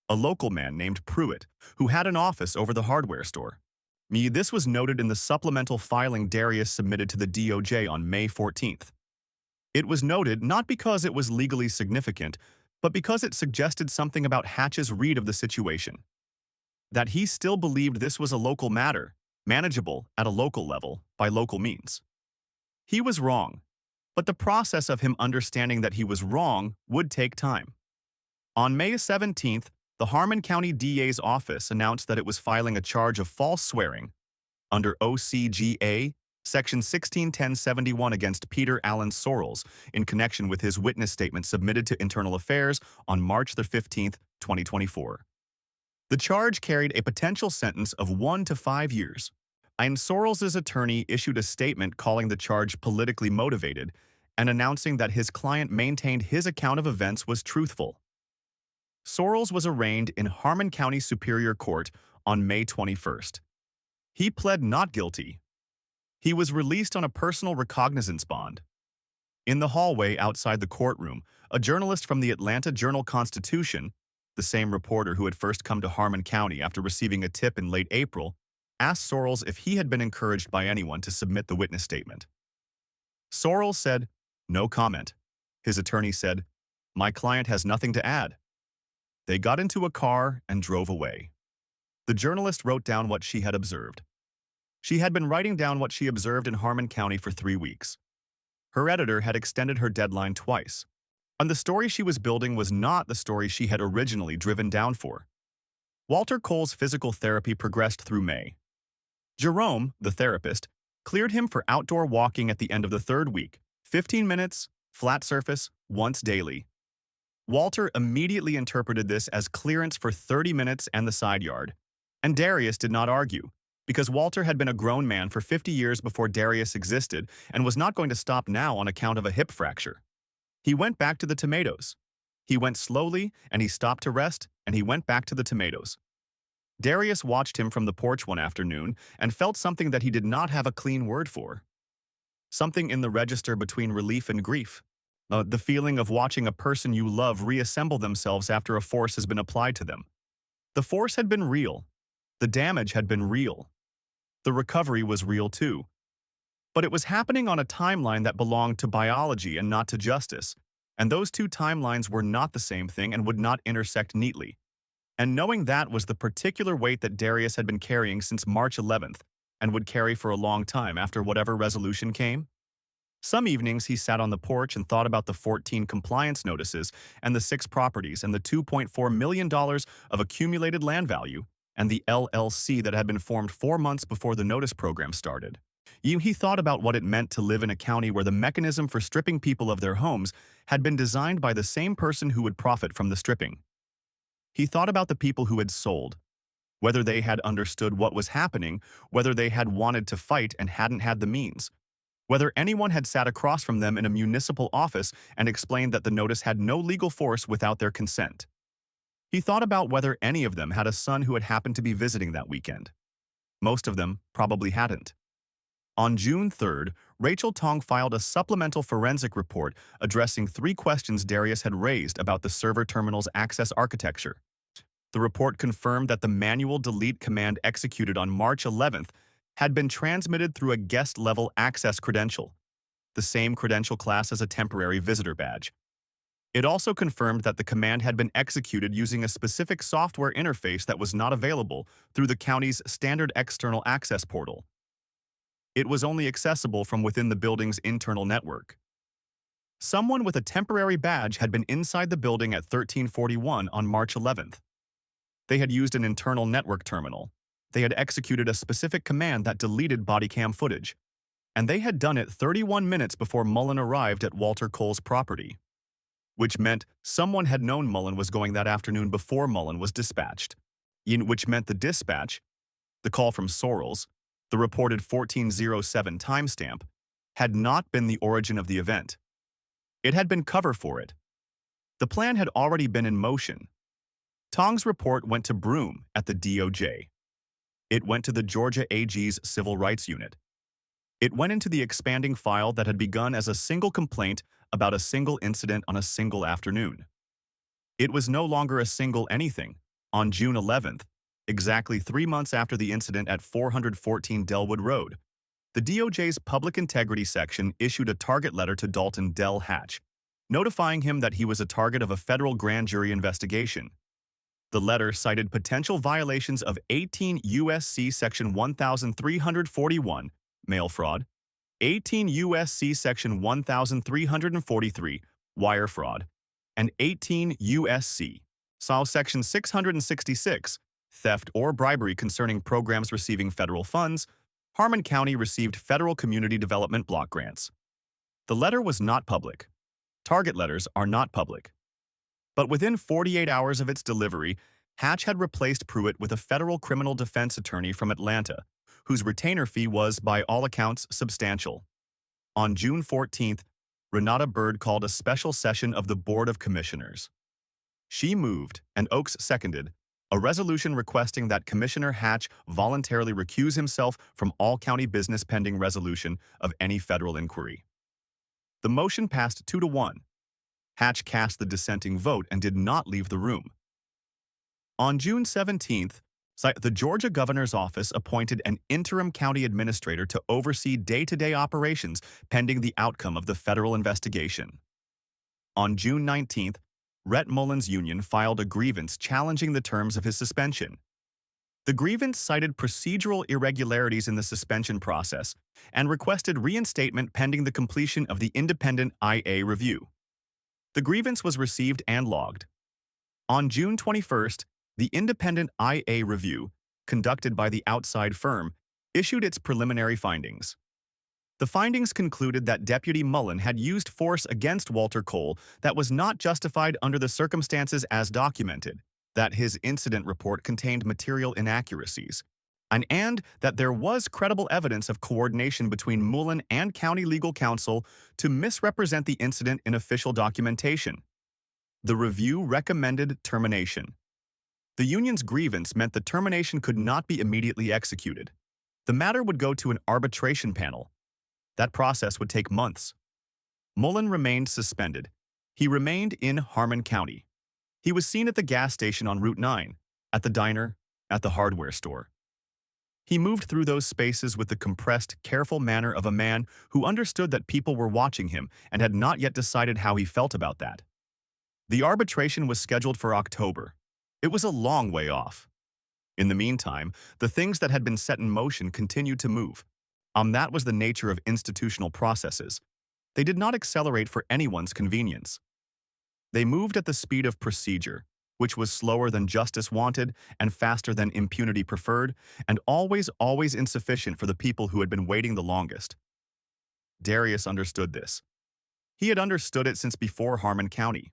A local man named Pruitt, who had an office over the hardware store. This was noted in the supplemental filing Darius submitted to the DOJ on May 14th. It was noted not because it was legally significant, but because it suggested something about Hatch's read of the situation. That he still believed this was a local matter, manageable at a local level by local means. He was wrong, but the process of him understanding that he was wrong would take time. On May 17th, the Harmon County DA's office announced that it was filing a charge of false swearing under OCGA Section 161071 against Peter Allen Sorrells in connection with his witness statement submitted to Internal Affairs on March 15, 2024. The charge carried a potential sentence of 1 to 5 years. And Sorrells' attorney issued a statement calling the charge politically motivated and announcing that his client maintained his account of events was truthful. Sorrells was arraigned in Harmon County Superior Court on May 21st. He pled not guilty. He was released on a personal recognizance bond. In the hallway outside the courtroom, a journalist from the Atlanta Journal-Constitution, the same reporter who had first come to Harmon County after receiving a tip in late April, asked Sorrells if he had been encouraged by anyone to submit the witness statement. Sorrells said, "No comment." His attorney said, "My client has nothing to add." They got into a car and drove away. The journalist wrote down what she had observed. She had been writing down what she observed in Harmon County for 3 weeks. Her editor had extended her deadline twice, and the story she was building was not the story she had originally driven down for. Walter Cole's physical therapy progressed through May. Jerome, the therapist, cleared him for outdoor walking at the end of the 3rd week, 15 minutes, flat surface, once daily. Walter immediately interpreted this as clearance for 30 minutes and the side yard, and Darius did not argue, because Walter had been a grown man for 50 years before Darius existed and was not going to stop now on account of a hip fracture. He went back to the tomatoes. He went slowly, and he stopped to rest, and he went back to the tomatoes. Darius watched him from the porch one afternoon and felt something that he did not have a clean word for. Something in the register between relief and grief. The feeling of watching a person you love reassemble themselves after a force has been applied to them. The force had been real. The damage had been real. The recovery was real too. But it was happening on a timeline that belonged to biology and not to justice, and those two timelines were not the same thing and would not intersect neatly. And knowing that was the particular weight that Darius had been carrying since March 11th and would carry for a long time after whatever resolution came. Some evenings he sat on the porch and thought about the 14 compliance notices and the 6 properties and the $2.4 million of accumulated land value and the LLC that had been formed 4 months before the notice program started. He thought about what it meant to live in a county where the mechanism for stripping people of their homes had been designed by the same person who would profit from the stripping. He thought about the people who had sold, whether they had understood what was happening, whether they had wanted to fight and hadn't had the means, whether anyone had sat across from them in a municipal office and explained that the notice had no legal force without their consent. He thought about whether any of them had a son who had happened to be visiting that weekend. Most of them probably hadn't. On June 3rd, Rachel Tong filed a supplemental forensic report addressing 3 questions Darius had raised about the server terminal's access architecture. The report confirmed that the manual delete command executed on March 11th had been transmitted through a guest-level access credential, the same credential class as a temporary visitor badge. It also confirmed that the command had been executed using a specific software interface that was not available through the county's standard external access portal. It was only accessible from within the building's internal network. Someone with a temporary badge had been inside the building at 1341 on March 11th. They had used an internal network terminal. They had executed a specific command that deleted body cam footage, and they had done it 31 minutes before Mullan arrived at Walter Cole's property, which meant someone had known Mullan was going that afternoon before Mullan was dispatched, which meant the dispatch, the call from Sorrells, the reported 1407 timestamp, had not been the origin of the event. It had been cover for it. The plan had already been in motion. Tong's report went to Broome at the DOJ. It went to the Georgia AG's Civil Rights Unit. It went into the expanding file that had begun as a single complaint about a single incident on a single afternoon. It was no longer a single anything. On June 11th, exactly 3 months after the incident at 414 Delwood Road, the DOJ's Public Integrity Section issued a target letter to Dalton Del Hatch, notifying him that he was a target of a federal grand jury investigation. The letter cited potential violations of 18 U.S.C. Section 1341, mail fraud, 18 U.S.C. Section 1343, wire fraud, and 18 U.S.C. Section 666, theft or bribery concerning programs receiving federal funds. Harmon County received federal community development block grants. The letter was not public. Target letters are not public. But within 48 hours of its delivery, Hatch had replaced Pruitt with a federal criminal defense attorney from Atlanta, whose retainer fee was, by all accounts, substantial. On June 14th, Renata Bird called a special session of the Board of Commissioners. She moved, and Oakes seconded, a resolution requesting that Commissioner Hatch voluntarily recuse himself from all county business pending resolution of any federal inquiry. The motion passed 2-1. Hatch cast the dissenting vote and did not leave the room. On June 17th, the Georgia governor's office appointed an interim county administrator to oversee day-to-day operations pending the outcome of the federal investigation. On June 19th, Rhett Mullan's union filed a grievance challenging the terms of his suspension. The grievance cited procedural irregularities in the suspension process and requested reinstatement pending the completion of the independent IA review. The grievance was received and logged. On June 21st, the independent IA review, conducted by the outside firm, issued its preliminary findings. The findings concluded that Deputy Mullan had used force against Walter Cole that was not justified under the circumstances as documented, that his incident report contained material inaccuracies, and that there was credible evidence of coordination between Mullan and county legal counsel to misrepresent the incident in official documentation. The review recommended termination. The union's grievance meant the termination could not be immediately executed. The matter would go to an arbitration panel. That process would take months. Mullan remained suspended. He remained in Harmon County. He was seen at the gas station on Route 9, at the diner, at the hardware store. He moved through those spaces with the compressed, careful manner of a man who understood that people were watching him and had not yet decided how he felt about that. The arbitration was scheduled for October. It was a long way off. In the meantime, the things that had been set in motion continued to move. That was the nature of institutional processes. They did not accelerate for anyone's convenience. They moved at the speed of procedure, which was slower than justice wanted and faster than impunity preferred, and always insufficient for the people who had been waiting the longest. Darius understood this. He had understood it since before Harmon County.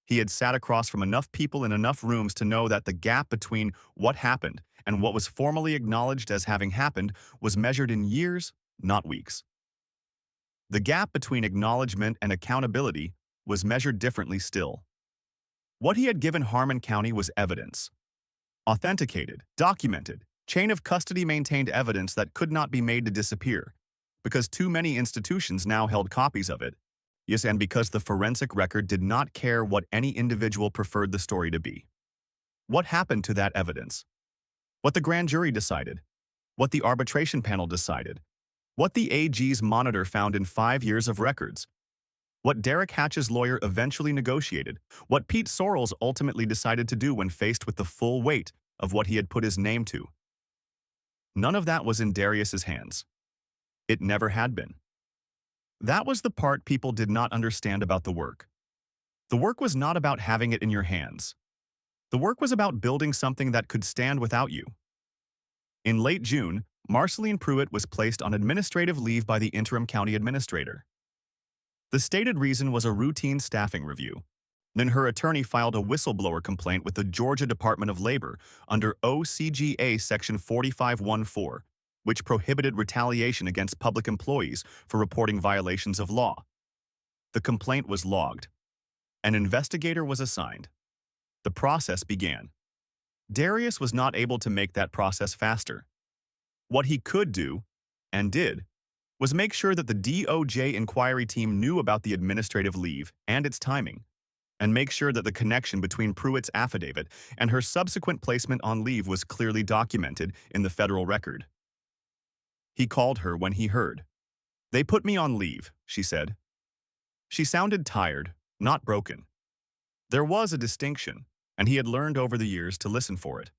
He had sat across from enough people in enough rooms to know that the gap between what happened and what was formally acknowledged as having happened was measured in years, not weeks. The gap between acknowledgement and accountability was measured differently still. What he had given Harmon County was evidence. Authenticated, documented, chain of custody maintained evidence that could not be made to disappear, because too many institutions now held copies of it. Yes, and because the forensic record did not care what any individual preferred the story to be. What happened to that evidence? What the grand jury decided? What the arbitration panel decided? What the AG's monitor found in 5 years of records? What Derek Hatch's lawyer eventually negotiated? What Pete Sorrells ultimately decided to do when faced with the full weight of what he had put his name to? None of that was in Darius's hands. It never had been. That was the part people did not understand about the work. The work was not about having it in your hands. The work was about building something that could stand without you. In late June, Marceline Pruitt was placed on administrative leave by the interim county administrator. The stated reason was a routine staffing review. Then her attorney filed a whistleblower complaint with the Georgia Department of Labor under OCGA Section 4514, which prohibited retaliation against public employees for reporting violations of law. The complaint was logged. An investigator was assigned. The process began. Darius was not able to make that process faster. What he could do, and did, was make sure that the DOJ inquiry team knew about the administrative leave and its timing, and make sure that the connection between Pruitt's affidavit and her subsequent placement on leave was clearly documented in the federal record. He called her when he heard. "They put me on leave," she said. She sounded tired, not broken. There was a distinction, and he had learned over the years to listen for it.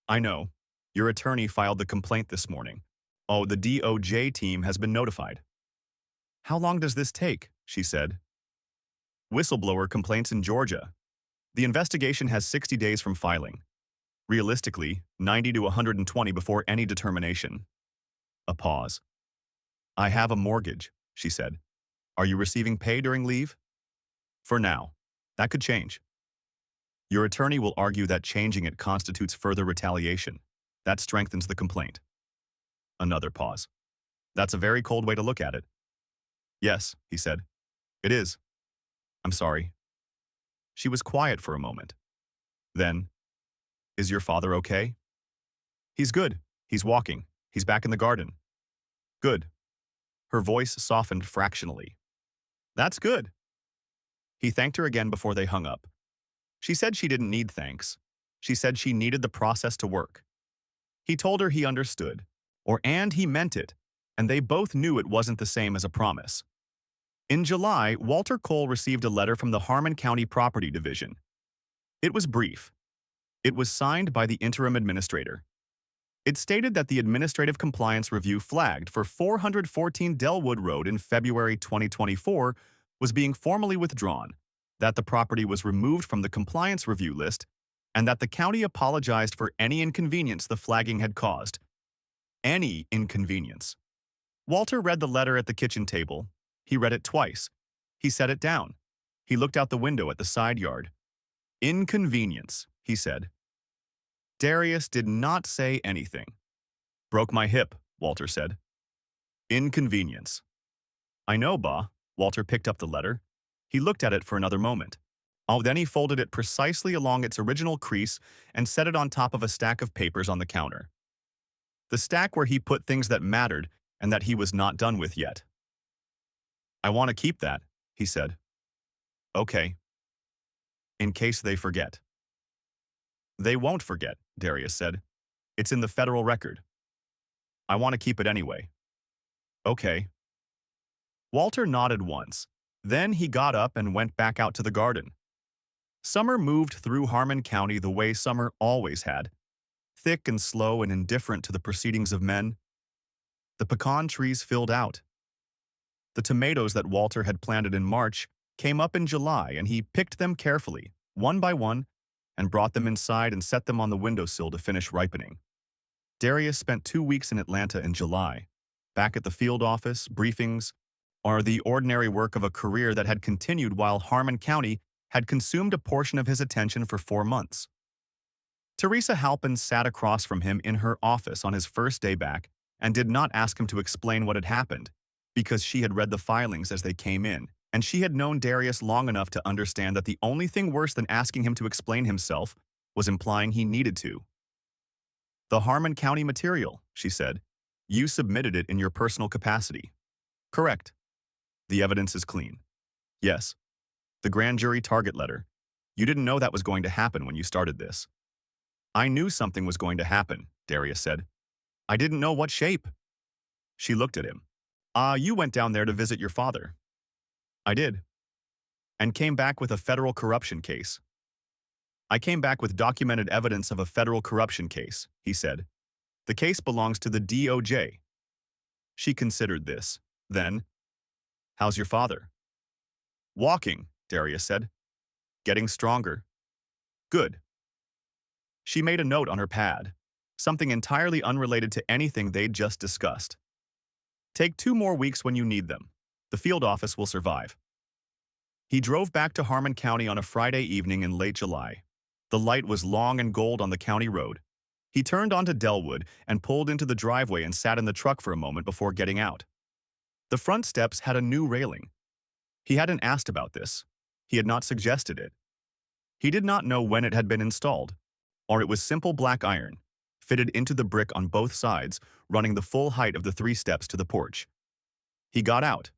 "I know. Your attorney filed the complaint this morning. Oh, the DOJ team has been notified." "How long does this take?" she said. "Whistleblower complaints in Georgia. The investigation has 60 days from filing. Realistically, 90 to 120 before any determination." A pause. "I have a mortgage," she said. "Are you receiving pay during leave?" "For now. That could change." "Your attorney will argue that changing it constitutes further retaliation. That strengthens the complaint." Another pause. "That's a very cold way to look at it." "Yes," he said. "It is. I'm sorry." She was quiet for a moment. Then, Is your father okay? He's good. He's walking. He's back in the garden. Good. Her voice softened fractionally. That's good. He thanked her again before they hung up. She said she didn't need thanks. She said she needed the process to work. He told her he understood, and he meant it, and they both knew it wasn't the same as a promise. In July, Walter Cole received a letter from the Harmon County Property Division. It was brief. It was signed by the interim administrator. It stated that the Administrative Compliance Review flagged for 414 Delwood Road in February 2024 was being formally withdrawn, that the property was removed from the compliance review list, and that the county apologized for any inconvenience the flagging had caused. Any inconvenience. Walter read the letter at the kitchen table. He read it twice. He set it down. He looked out the window at the side yard. Inconvenience, he said. Darius did not say anything. Broke my hip, Walter said. Inconvenience. I know, Ba. Walter picked up the letter. He looked at it for another moment. Then he folded it precisely along its original crease and set it on top of a stack of papers on the counter. The stack where he put things that mattered and that he was not done with yet. I want to keep that, he said. Okay. In case they forget. They won't forget, Darius said. It's in the federal record. I want to keep it anyway. Okay. Walter nodded once. Then he got up and went back out to the garden. Summer moved through Harmon County the way summer always had, thick and slow and indifferent to the proceedings of men. The pecan trees filled out. The tomatoes that Walter had planted in March came up in July, and he picked them carefully, one by one, and brought them inside and set them on the windowsill to finish ripening. Darius spent 2 weeks in Atlanta in July, back at the field office, briefings, or the ordinary work of a career that had continued while Harmon County had consumed a portion of his attention for 4 months. Teresa Halpin sat across from him in her office on his first day back and did not ask him to explain what had happened, because she had read the filings as they came in, and she had known Darius long enough to understand that the only thing worse than asking him to explain himself was implying he needed to. The Harmon County material, she said. You submitted it in your personal capacity. Correct. The evidence is clean. Yes. The grand jury target letter. You didn't know that was going to happen when you started this. I knew something was going to happen, Darius said. I didn't know what shape. She looked at him. You went down there to visit your father. I did. And came back with a federal corruption case. I came back with documented evidence of a federal corruption case, he said. The case belongs to the DOJ. She considered this. Then, how's your father? Walking, Darius said. Getting stronger. Good. She made a note on her pad, something entirely unrelated to anything they'd just discussed. Take 2 more weeks when you need them. The field office will survive. He drove back to Harmon County on a Friday evening in late July. The light was long and gold on the county road. He turned onto Delwood and pulled into the driveway and sat in the truck for a moment before getting out. The front steps had a new railing. He hadn't asked about this. He had not suggested it. He did not know when it had been installed, or it was simple black iron, fitted into the brick on both sides, running the full height of the 3 steps to the porch. He got out.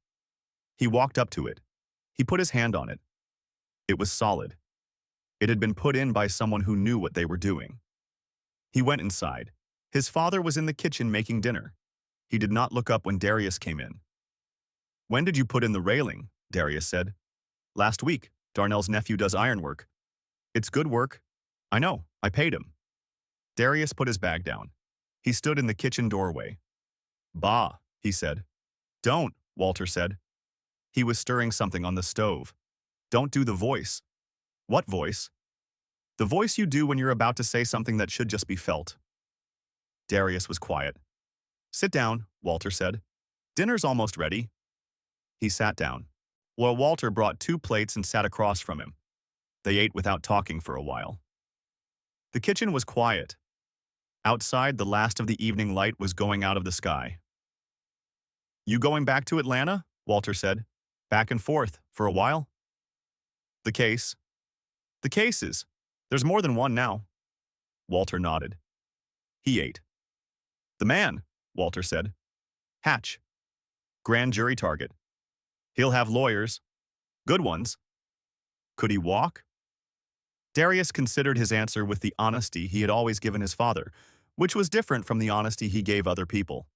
He walked up to it. He put his hand on it. It was solid. It had been put in by someone who knew what they were doing. He went inside. His father was in the kitchen making dinner. He did not look up when Darius came in. When did you put in the railing? Darius said. Last week. Darnell's nephew does ironwork. It's good work. I know. I paid him. Darius put his bag down. He stood in the kitchen doorway. Bah, he said. Don't, Walter said. He was stirring something on the stove. Don't do the voice. What voice? The voice you do when you're about to say something that should just be felt. Darius was quiet. Sit down, Walter said. Dinner's almost ready. He sat down. Well, Walter brought 2 plates and sat across from him. They ate without talking for a while. The kitchen was quiet. Outside, the last of the evening light was going out of the sky. You going back to Atlanta? Walter said. Back and forth, for a while? The case. The cases. There's more than one now. Walter nodded. He ate. The man, Walter said. Hatch. Grand jury target. He'll have lawyers. Good ones. Could he walk? Darius considered his answer with the honesty he had always given his father, which was different from the honesty he gave other people.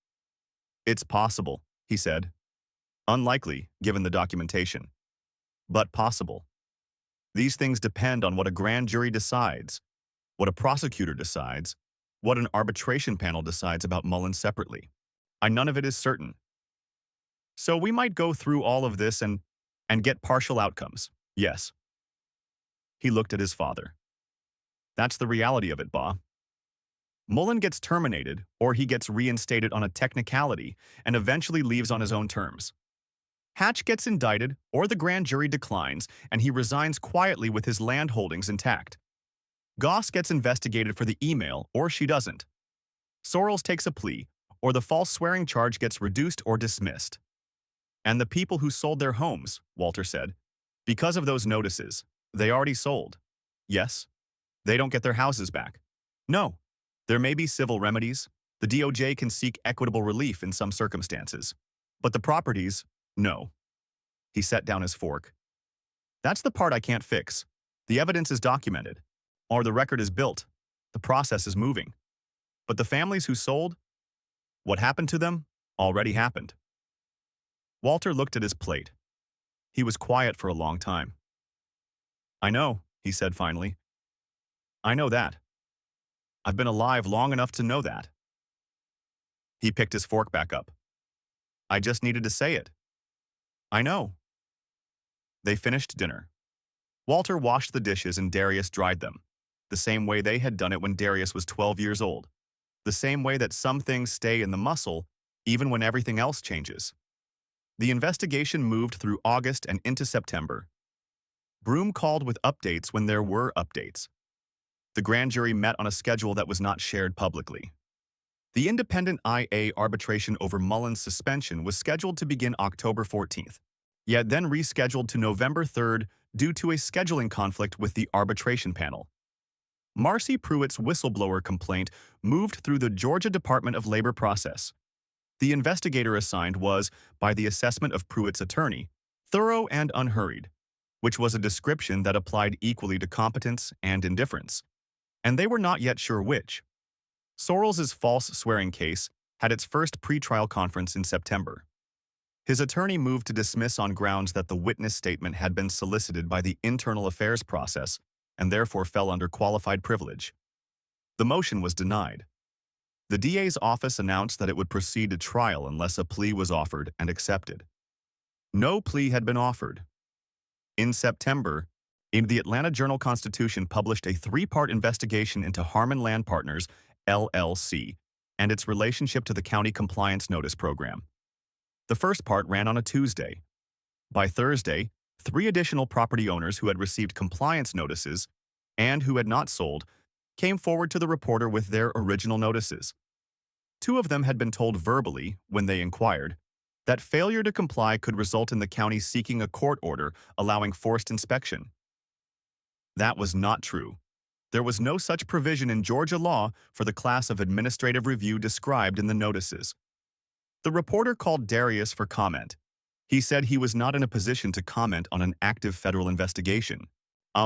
It's possible, he said. Unlikely, given the documentation. But possible. These things depend on what a grand jury decides, what a prosecutor decides, what an arbitration panel decides about Mullan separately. None of it is certain. So we might go through all of this and get partial outcomes, yes. He looked at his father. That's the reality of it, Ba. Mullan gets terminated, or he gets reinstated on a technicality and eventually leaves on his own terms. Hatch gets indicted, or the grand jury declines, and he resigns quietly with his land holdings intact. Goss gets investigated for the email, or she doesn't. Sorrells takes a plea, or the false swearing charge gets reduced or dismissed. And the people who sold their homes, Walter said, because of those notices, they already sold. Yes, they don't get their houses back. No, there may be civil remedies. The DOJ can seek equitable relief in some circumstances. But the properties, no. He set down his fork. That's the part I can't fix. The evidence is documented, or the record is built. The process is moving. But the families who sold, what happened to them already happened. Walter looked at his plate. He was quiet for a long time. I know, he said finally. I know that. I've been alive long enough to know that. He picked his fork back up. I just needed to say it. I know. They finished dinner. Walter washed the dishes and Darius dried them, the same way they had done it when Darius was 12 years old, the same way that some things stay in the muscle even when everything else changes. The investigation moved through August and into September. Broom called with updates when there were updates. The grand jury met on a schedule that was not shared publicly. The independent IA arbitration over Mullan's suspension was scheduled to begin October 14th, yet then rescheduled to November 3rd due to a scheduling conflict with the arbitration panel. Marcy Pruitt's whistleblower complaint moved through the Georgia Department of Labor process. The investigator assigned was, by the assessment of Pruitt's attorney, thorough and unhurried, which was a description that applied equally to competence and indifference. And they were not yet sure which. Sorrells' false swearing case had its first pretrial conference in September. His attorney moved to dismiss on grounds that the witness statement had been solicited by the internal affairs process and therefore fell under qualified privilege. The motion was denied. The DA's office announced that it would proceed to trial unless a plea was offered and accepted. No plea had been offered. In September, the Atlanta Journal-Constitution published a 3-part investigation into Harmon Land Partners, LLC, and its relationship to the County Compliance Notice Program. The first part ran on a Tuesday. By Thursday, 3 additional property owners who had received compliance notices and who had not sold came forward to the reporter with their original notices. 2 of them had been told verbally, when they inquired, that failure to comply could result in the county seeking a court order allowing forced inspection. That was not true. There was no such provision in Georgia law for the class of administrative review described in the notices. The reporter called Darius for comment. He said he was not in a position to comment on an active federal investigation.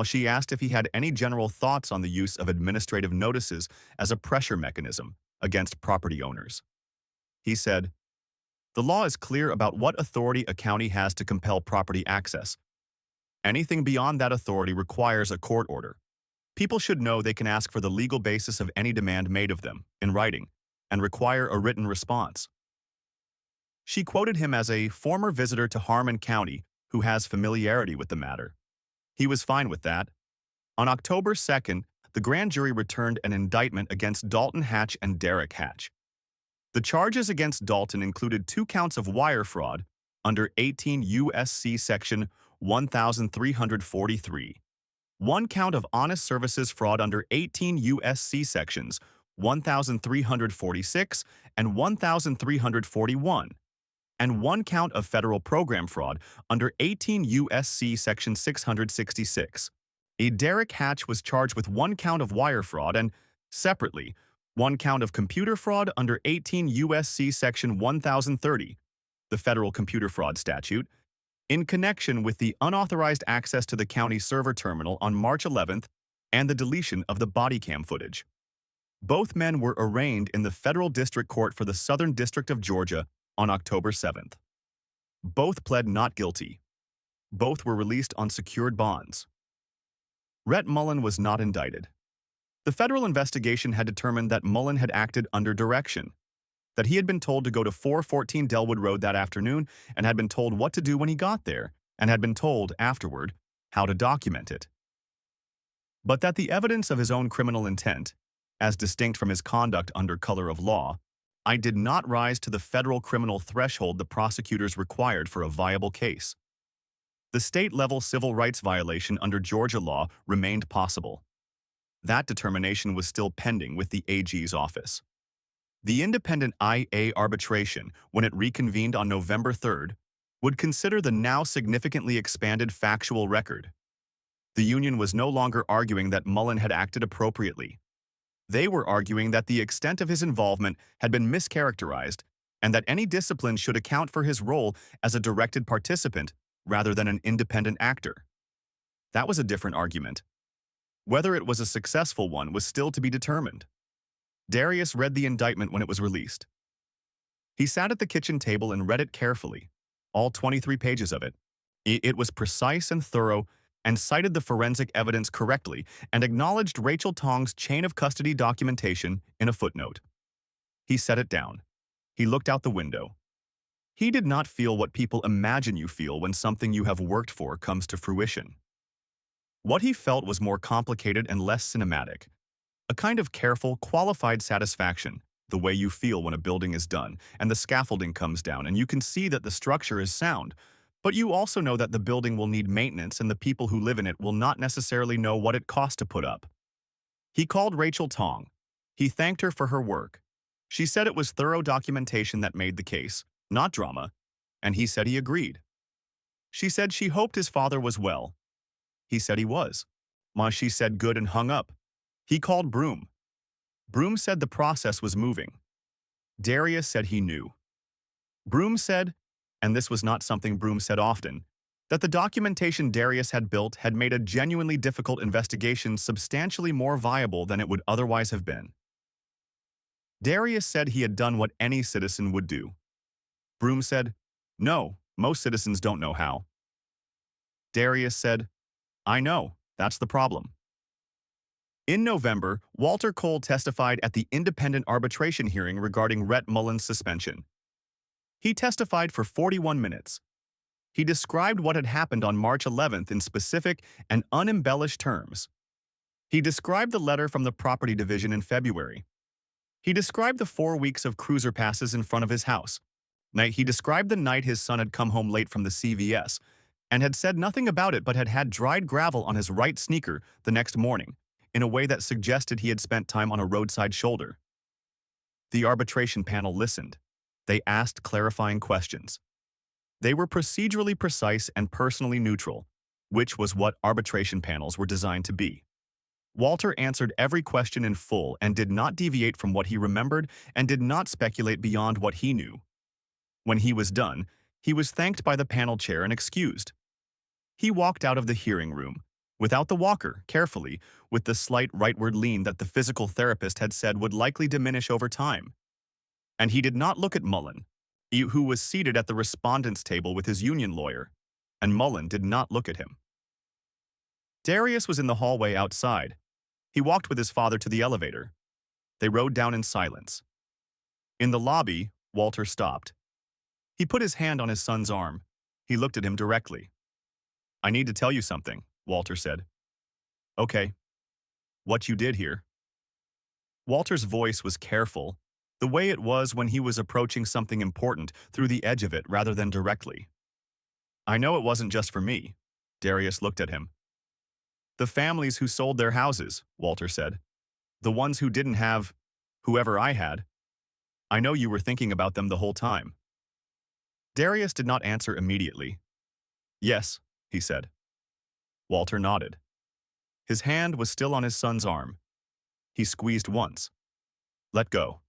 She asked if he had any general thoughts on the use of administrative notices as a pressure mechanism against property owners. He said, "The law is clear about what authority a county has to compel property access. Anything beyond that authority requires a court order. People should know they can ask for the legal basis of any demand made of them, in writing, and require a written response." She quoted him as a former visitor to Harmon County who has familiarity with the matter. He was fine with that. On October 2nd, the grand jury returned an indictment against Dalton Hatch and Derek Hatch. The charges against Dalton included 2 counts of wire fraud under 18 U.S.C. Section 1343, 1 count of honest services fraud under 18 U.S.C. Sections 1346 and 1341, and 1 count of federal program fraud under 18 U.S.C. Section 666. Derek Hatch was charged with 1 count of wire fraud and Separately, one count of computer fraud under 18 U.S.C. Section 1030, the Federal Computer Fraud Statute, in connection with the unauthorized access to the county server terminal on March 11th and the deletion of the body cam footage. Both men were arraigned in the Federal District Court for the Southern District of Georgia on October 7th. Both pled not guilty. Both were released on secured bonds. Rhett Mullan was not indicted. The federal investigation had determined that Mullan had acted under direction, that he had been told to go to 414 Delwood Road that afternoon and had been told what to do when he got there, and had been told, afterward, how to document it. But that the evidence of his own criminal intent, as distinct from his conduct under color of law, did not rise to the federal criminal threshold the prosecutors required for a viable case. The state-level civil rights violation under Georgia law remained possible. That determination was still pending with the AG's office. The independent IA arbitration, when it reconvened on November 3rd, would consider the now significantly expanded factual record. The union was no longer arguing that Mullan had acted appropriately. They were arguing that the extent of his involvement had been mischaracterized and that any discipline should account for his role as a directed participant rather than an independent actor. That was a different argument. Whether it was a successful one was still to be determined. Darius read the indictment when it was released. He sat at the kitchen table and read it carefully, all 23 pages of it. It was precise and thorough, and cited the forensic evidence correctly and acknowledged Rachel Tong's chain of custody documentation in a footnote. He set it down. He looked out the window. He did not feel what people imagine you feel when something you have worked for comes to fruition. What he felt was more complicated and less cinematic. A kind of careful, qualified satisfaction, the way you feel when a building is done and the scaffolding comes down and you can see that the structure is sound, but you also know that the building will need maintenance and the people who live in it will not necessarily know what it cost to put up. He called Rachel Tong. He thanked her for her work. She said it was thorough documentation that made the case, not drama, and he said he agreed. She said she hoped his father was well. He said he was. She said good and hung up. He called Broom. Broom said the process was moving. Darius said he knew. Broom said, and this was not something Broom said often, that the documentation Darius had built had made a genuinely difficult investigation substantially more viable than it would otherwise have been. Darius said he had done what any citizen would do. Broom said, no, most citizens don't know how. Darius said, I know, that's the problem. In November, Walter Cole testified at the independent arbitration hearing regarding Rhett Mullan's suspension. He testified for 41 minutes. He described what had happened on March 11th in specific and unembellished terms. He described the letter from the property division in February. He described the 4 weeks of cruiser passes in front of his house. He described the night his son had come home late from the CVS and had said nothing about it but had had dried gravel on his right sneaker the next morning, in a way that suggested he had spent time on a roadside shoulder. The arbitration panel listened. They asked clarifying questions. They were procedurally precise and personally neutral, which was what arbitration panels were designed to be. Walter answered every question in full and did not deviate from what he remembered and did not speculate beyond what he knew. When he was done, he was thanked by the panel chair and excused. He walked out of the hearing room, without the walker, carefully, with the slight rightward lean that the physical therapist had said would likely diminish over time. And he did not look at Mullan, who was seated at the respondent's table with his union lawyer, and Mullan did not look at him. Darius was in the hallway outside. He walked with his father to the elevator. They rode down in silence. In the lobby, Walter stopped. He put his hand on his son's arm. He looked at him directly. I need to tell you something, Walter said. Okay. What you did here. Walter's voice was careful, the way it was when he was approaching something important through the edge of it rather than directly. I know it wasn't just for me. Darius looked at him. The families who sold their houses, Walter said. The ones who didn't have whoever I had. I know you were thinking about them the whole time. Darius did not answer immediately. Yes, he said. Walter nodded. His hand was still on his son's arm. He squeezed once. Let go.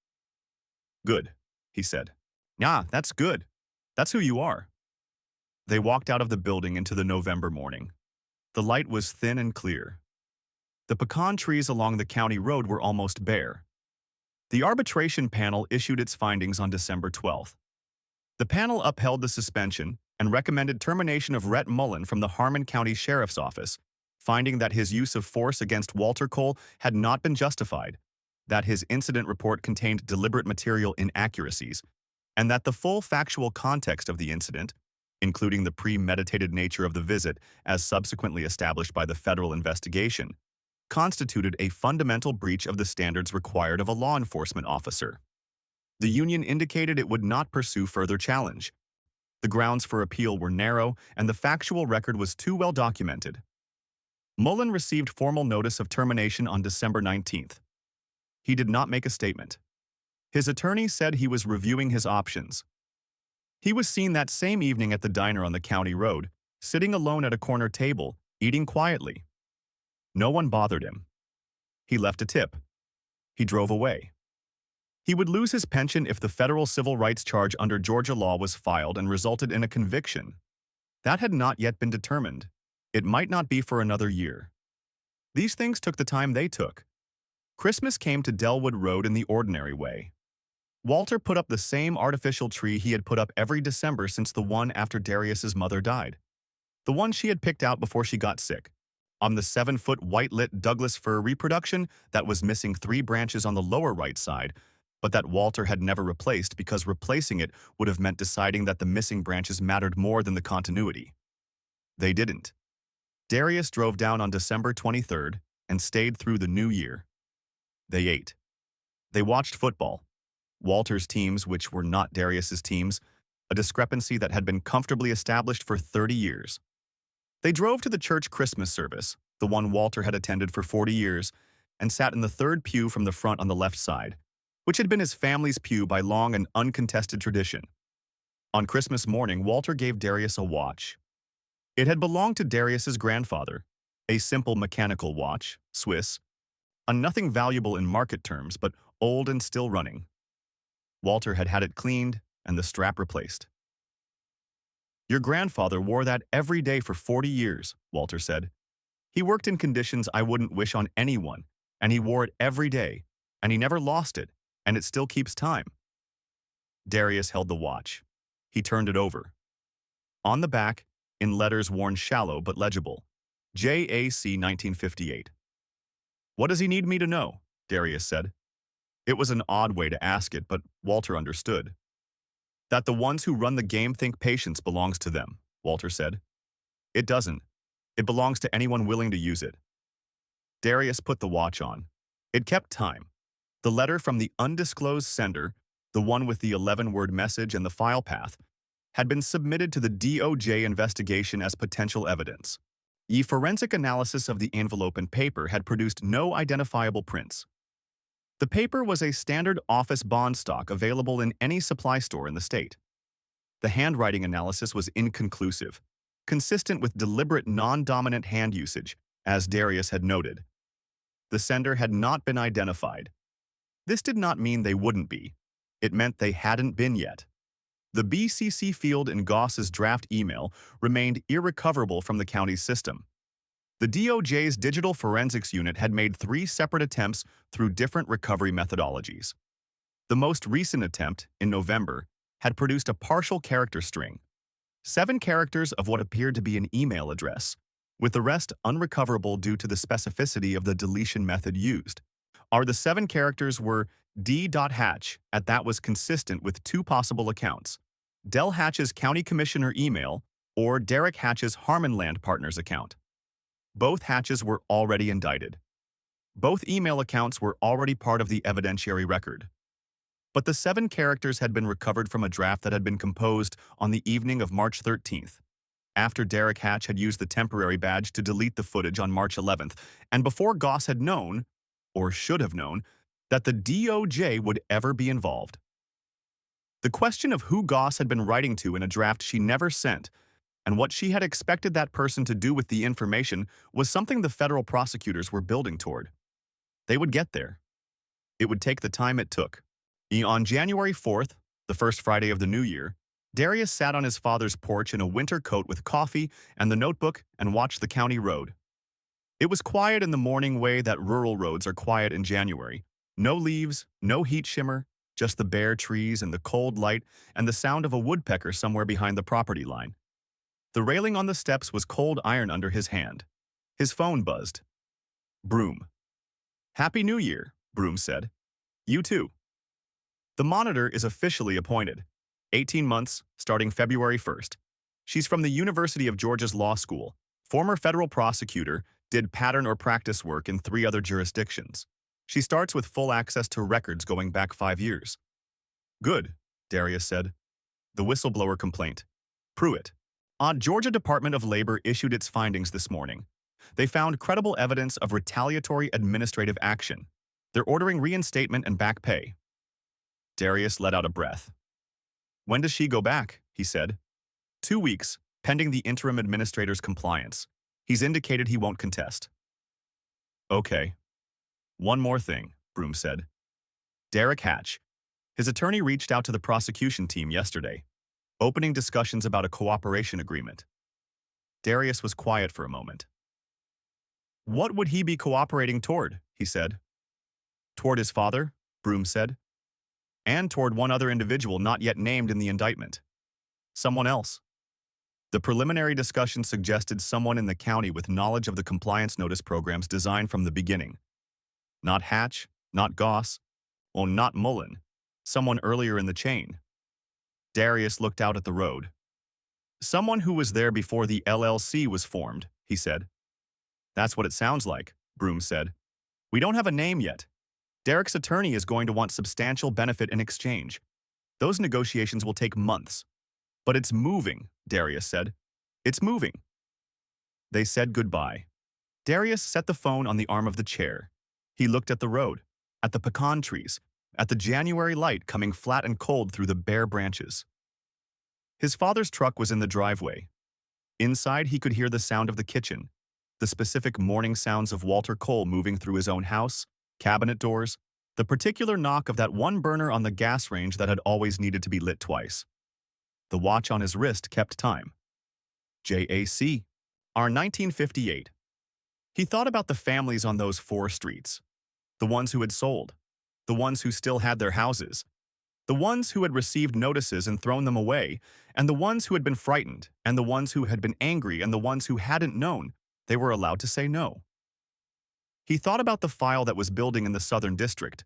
Good, he said. Yeah, that's good. That's who you are. They walked out of the building into the November morning. The light was thin and clear. The pecan trees along the county road were almost bare. The arbitration panel issued its findings on December 12th. The panel upheld the suspension and recommended termination of Rhett Mullan from the Harmon County Sheriff's Office, finding that his use of force against Walter Cole had not been justified, that his incident report contained deliberate material inaccuracies, and that the full factual context of the incident, including the premeditated nature of the visit as subsequently established by the federal investigation, constituted a fundamental breach of the standards required of a law enforcement officer. The union indicated it would not pursue further challenge. The grounds for appeal were narrow, and the factual record was too well documented. Mullan received formal notice of termination on December 19th. He did not make a statement. His attorney said he was reviewing his options. He was seen that same evening at the diner on the county road, sitting alone at a corner table, eating quietly. No one bothered him. He left a tip. He drove away. He would lose his pension if the federal civil rights charge under Georgia law was filed and resulted in a conviction. That had not yet been determined. It might not be for another year. These things took the time they took. Christmas came to Delwood Road in the ordinary way. Walter put up the same artificial tree he had put up every December since the one after Darius's mother died. The one she had picked out before she got sick. On the 7-foot white-lit Douglas fir reproduction that was missing 3 branches on the lower right side, but that Walter had never replaced because replacing it would have meant deciding that the missing branches mattered more than the continuity. They didn't. Darius drove down on December 23rd and stayed through the new year. They ate. They watched football. Walter's teams, which were not Darius's teams, a discrepancy that had been comfortably established for 30 years. They drove to the church Christmas service, the one Walter had attended for 40 years, and sat in the third pew from the front on the left side, which had been his family's pew by long and uncontested tradition. On Christmas morning, Walter gave Darius a watch. It had belonged to Darius's grandfather, a simple mechanical watch, Swiss, a nothing valuable in market terms, but old and still running. Walter had had it cleaned and the strap replaced. Your grandfather wore that every day for 40 years, Walter said. He worked in conditions I wouldn't wish on anyone, and he wore it every day, and he never lost it, and it still keeps time. Darius held the watch. He turned it over. On the back, in letters worn shallow but legible, JAC 1958. What does he need me to know? Darius said. It was an odd way to ask it, but Walter understood. That the ones who run the game think patience belongs to them, Walter said. It doesn't. It belongs to anyone willing to use it. Darius put the watch on. It kept time. The letter from the undisclosed sender, the one with the 11-word message and the file path, had been submitted to the DOJ investigation as potential evidence. A forensic analysis of the envelope and paper had produced no identifiable prints. The paper was a standard office bond stock available in any supply store in the state. The handwriting analysis was inconclusive, consistent with deliberate non-dominant hand usage, as Darius had noted. The sender had not been identified. This did not mean they wouldn't be. It meant they hadn't been yet. The BCC field in Goss's draft email remained irrecoverable from the county's system. The DOJ's Digital Forensics Unit had made 3 separate attempts through different recovery methodologies. The most recent attempt, in November, had produced a partial character string, 7 characters of what appeared to be an email address, with the rest unrecoverable due to the specificity of the deletion method used. The 7 characters were D.Hatch, and that was consistent with 2 possible accounts, Del Hatch's County Commissioner email or Derek Hatch's Harmon Land Partners account. Both Hatches were already indicted. Both email accounts were already part of the evidentiary record. But the 7 characters had been recovered from a draft that had been composed on the evening of March 13th, after Derek Hatch had used the temporary badge to delete the footage on March 11th, and before Goss had known, or should have known, that the DOJ would ever be involved. The question of who Goss had been writing to in a draft she never sent, and what she had expected that person to do with the information was something the federal prosecutors were building toward. They would get there. It would take the time it took. On January 4th, the first Friday of the new year, Darius sat on his father's porch in a winter coat with coffee and the notebook and watched the county road. It was quiet in the morning way that rural roads are quiet in January. No leaves, no heat shimmer, just the bare trees and the cold light and the sound of a woodpecker somewhere behind the property line. The railing on the steps was cold iron under his hand. His phone buzzed. Broom. "Happy New Year," Broom said. "You too." The monitor is officially appointed. 18 months, starting February 1st. She's from the University of Georgia's Law School. Former federal prosecutor, did pattern or practice work in 3 other jurisdictions. She starts with full access to records going back 5 years. "Good," Darius said. The whistleblower complaint. Pruitt. Georgia Department of Labor issued its findings this morning. They found credible evidence of retaliatory administrative action. They're ordering reinstatement and back pay. Darius let out a breath. "When does she go back?" he said. 2 weeks, pending the interim administrator's compliance. He's indicated he won't contest. "Okay. One more thing," Broom said. Derek Hatch. His attorney reached out to the prosecution team yesterday, opening discussions about a cooperation agreement. Darius was quiet for a moment. "What would he be cooperating toward?" he said. "Toward his father," Broom said. "And toward one other individual not yet named in the indictment. Someone else." The preliminary discussion suggested someone in the county with knowledge of the compliance notice programs designed from the beginning. Not Hatch, not Goss, or not Mullan, someone earlier in the chain. Darius looked out at the road. "Someone who was there before the LLC was formed," he said. "That's what it sounds like," Broom said. "We don't have a name yet. Derek's attorney is going to want substantial benefit in exchange. Those negotiations will take months. But it's moving," Darius said. "It's moving." They said goodbye. Darius set the phone on the arm of the chair. He looked at the road, at the pecan trees, at the January light coming flat and cold through the bare branches. His father's truck was in the driveway. Inside, he could hear the sound of the kitchen, the specific morning sounds of Walter Cole moving through his own house, cabinet doors, the particular knock of that one burner on the gas range that had always needed to be lit twice. The watch on his wrist kept time. JAC. R 1958. He thought about the families on those 4 streets. The ones who had sold. The ones who still had their houses. The ones who had received notices and thrown them away, and the ones who had been frightened, and the ones who had been angry, and the ones who hadn't known they were allowed to say no. He thought about the file that was building in the Southern District.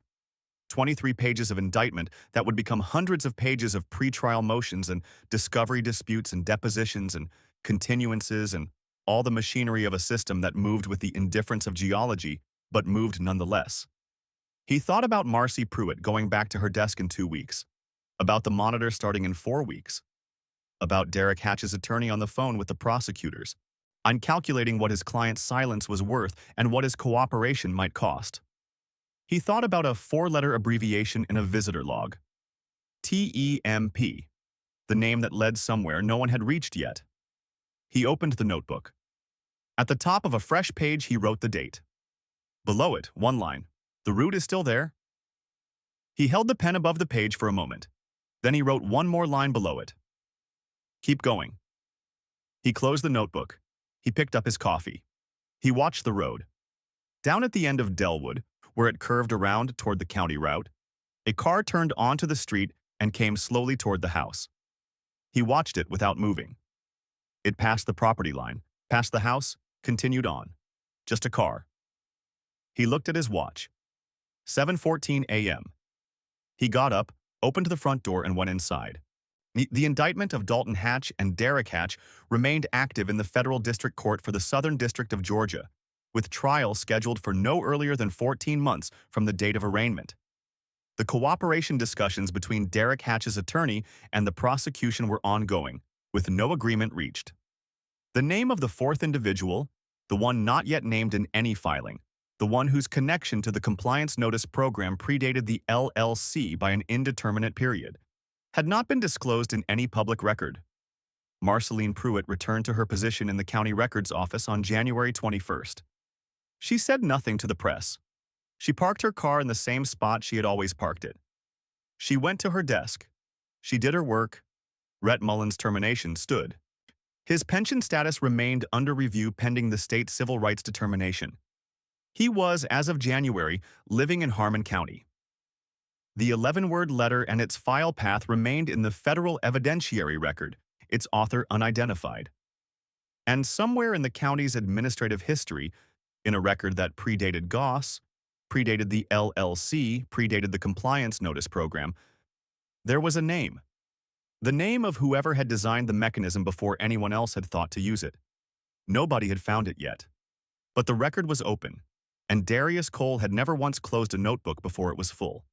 23 pages of indictment that would become hundreds of pages of pretrial motions and discovery disputes and depositions and continuances and all the machinery of a system that moved with the indifference of geology, but moved nonetheless. He thought about Marcy Pruitt going back to her desk in 2 weeks, about the monitor starting in 4 weeks, about Derek Hatch's attorney on the phone with the prosecutors, on calculating what his client's silence was worth and what his cooperation might cost. He thought about a 4-letter abbreviation in a visitor log. TEMP, the name that led somewhere no one had reached yet. He opened the notebook. At the top of a fresh page, he wrote the date. Below it, 1 line. "The route is still there." He held the pen above the page for a moment. Then he wrote 1 more line below it. "Keep going." He closed the notebook. He picked up his coffee. He watched the road. Down at the end of Delwood, where it curved around toward the county route, a car turned onto the street and came slowly toward the house. He watched it without moving. It passed the property line, passed the house, continued on. Just a car. He looked at his watch. 7:14 a.m. He got up, opened the front door, and went inside. The indictment of Dalton Hatch and Derek Hatch remained active in the federal district court for the Southern District of Georgia, with trial scheduled for no earlier than 14 months from the date of arraignment. The cooperation discussions between Derek Hatch's attorney and the prosecution were ongoing, with no agreement reached. The name of the 4th individual, the one not yet named in any filing, the one whose connection to the compliance notice program predated the LLC by an indeterminate period, had not been disclosed in any public record. Marceline Pruitt returned to her position in the county records office on January 21st. She said nothing to the press. She parked her car in the same spot she had always parked it. She went to her desk. She did her work. Rhett Mullan's termination stood. His pension status remained under review pending the state civil rights determination. He was, as of January, living in Harmon County. The 11-word letter and its file path remained in the federal evidentiary record, its author unidentified. And somewhere in the county's administrative history, in a record that predated Goss, predated the LLC, predated the compliance notice program, there was a name. The name of whoever had designed the mechanism before anyone else had thought to use it. Nobody had found it yet. But the record was open, and Darius Cole had never once closed a notebook before it was full.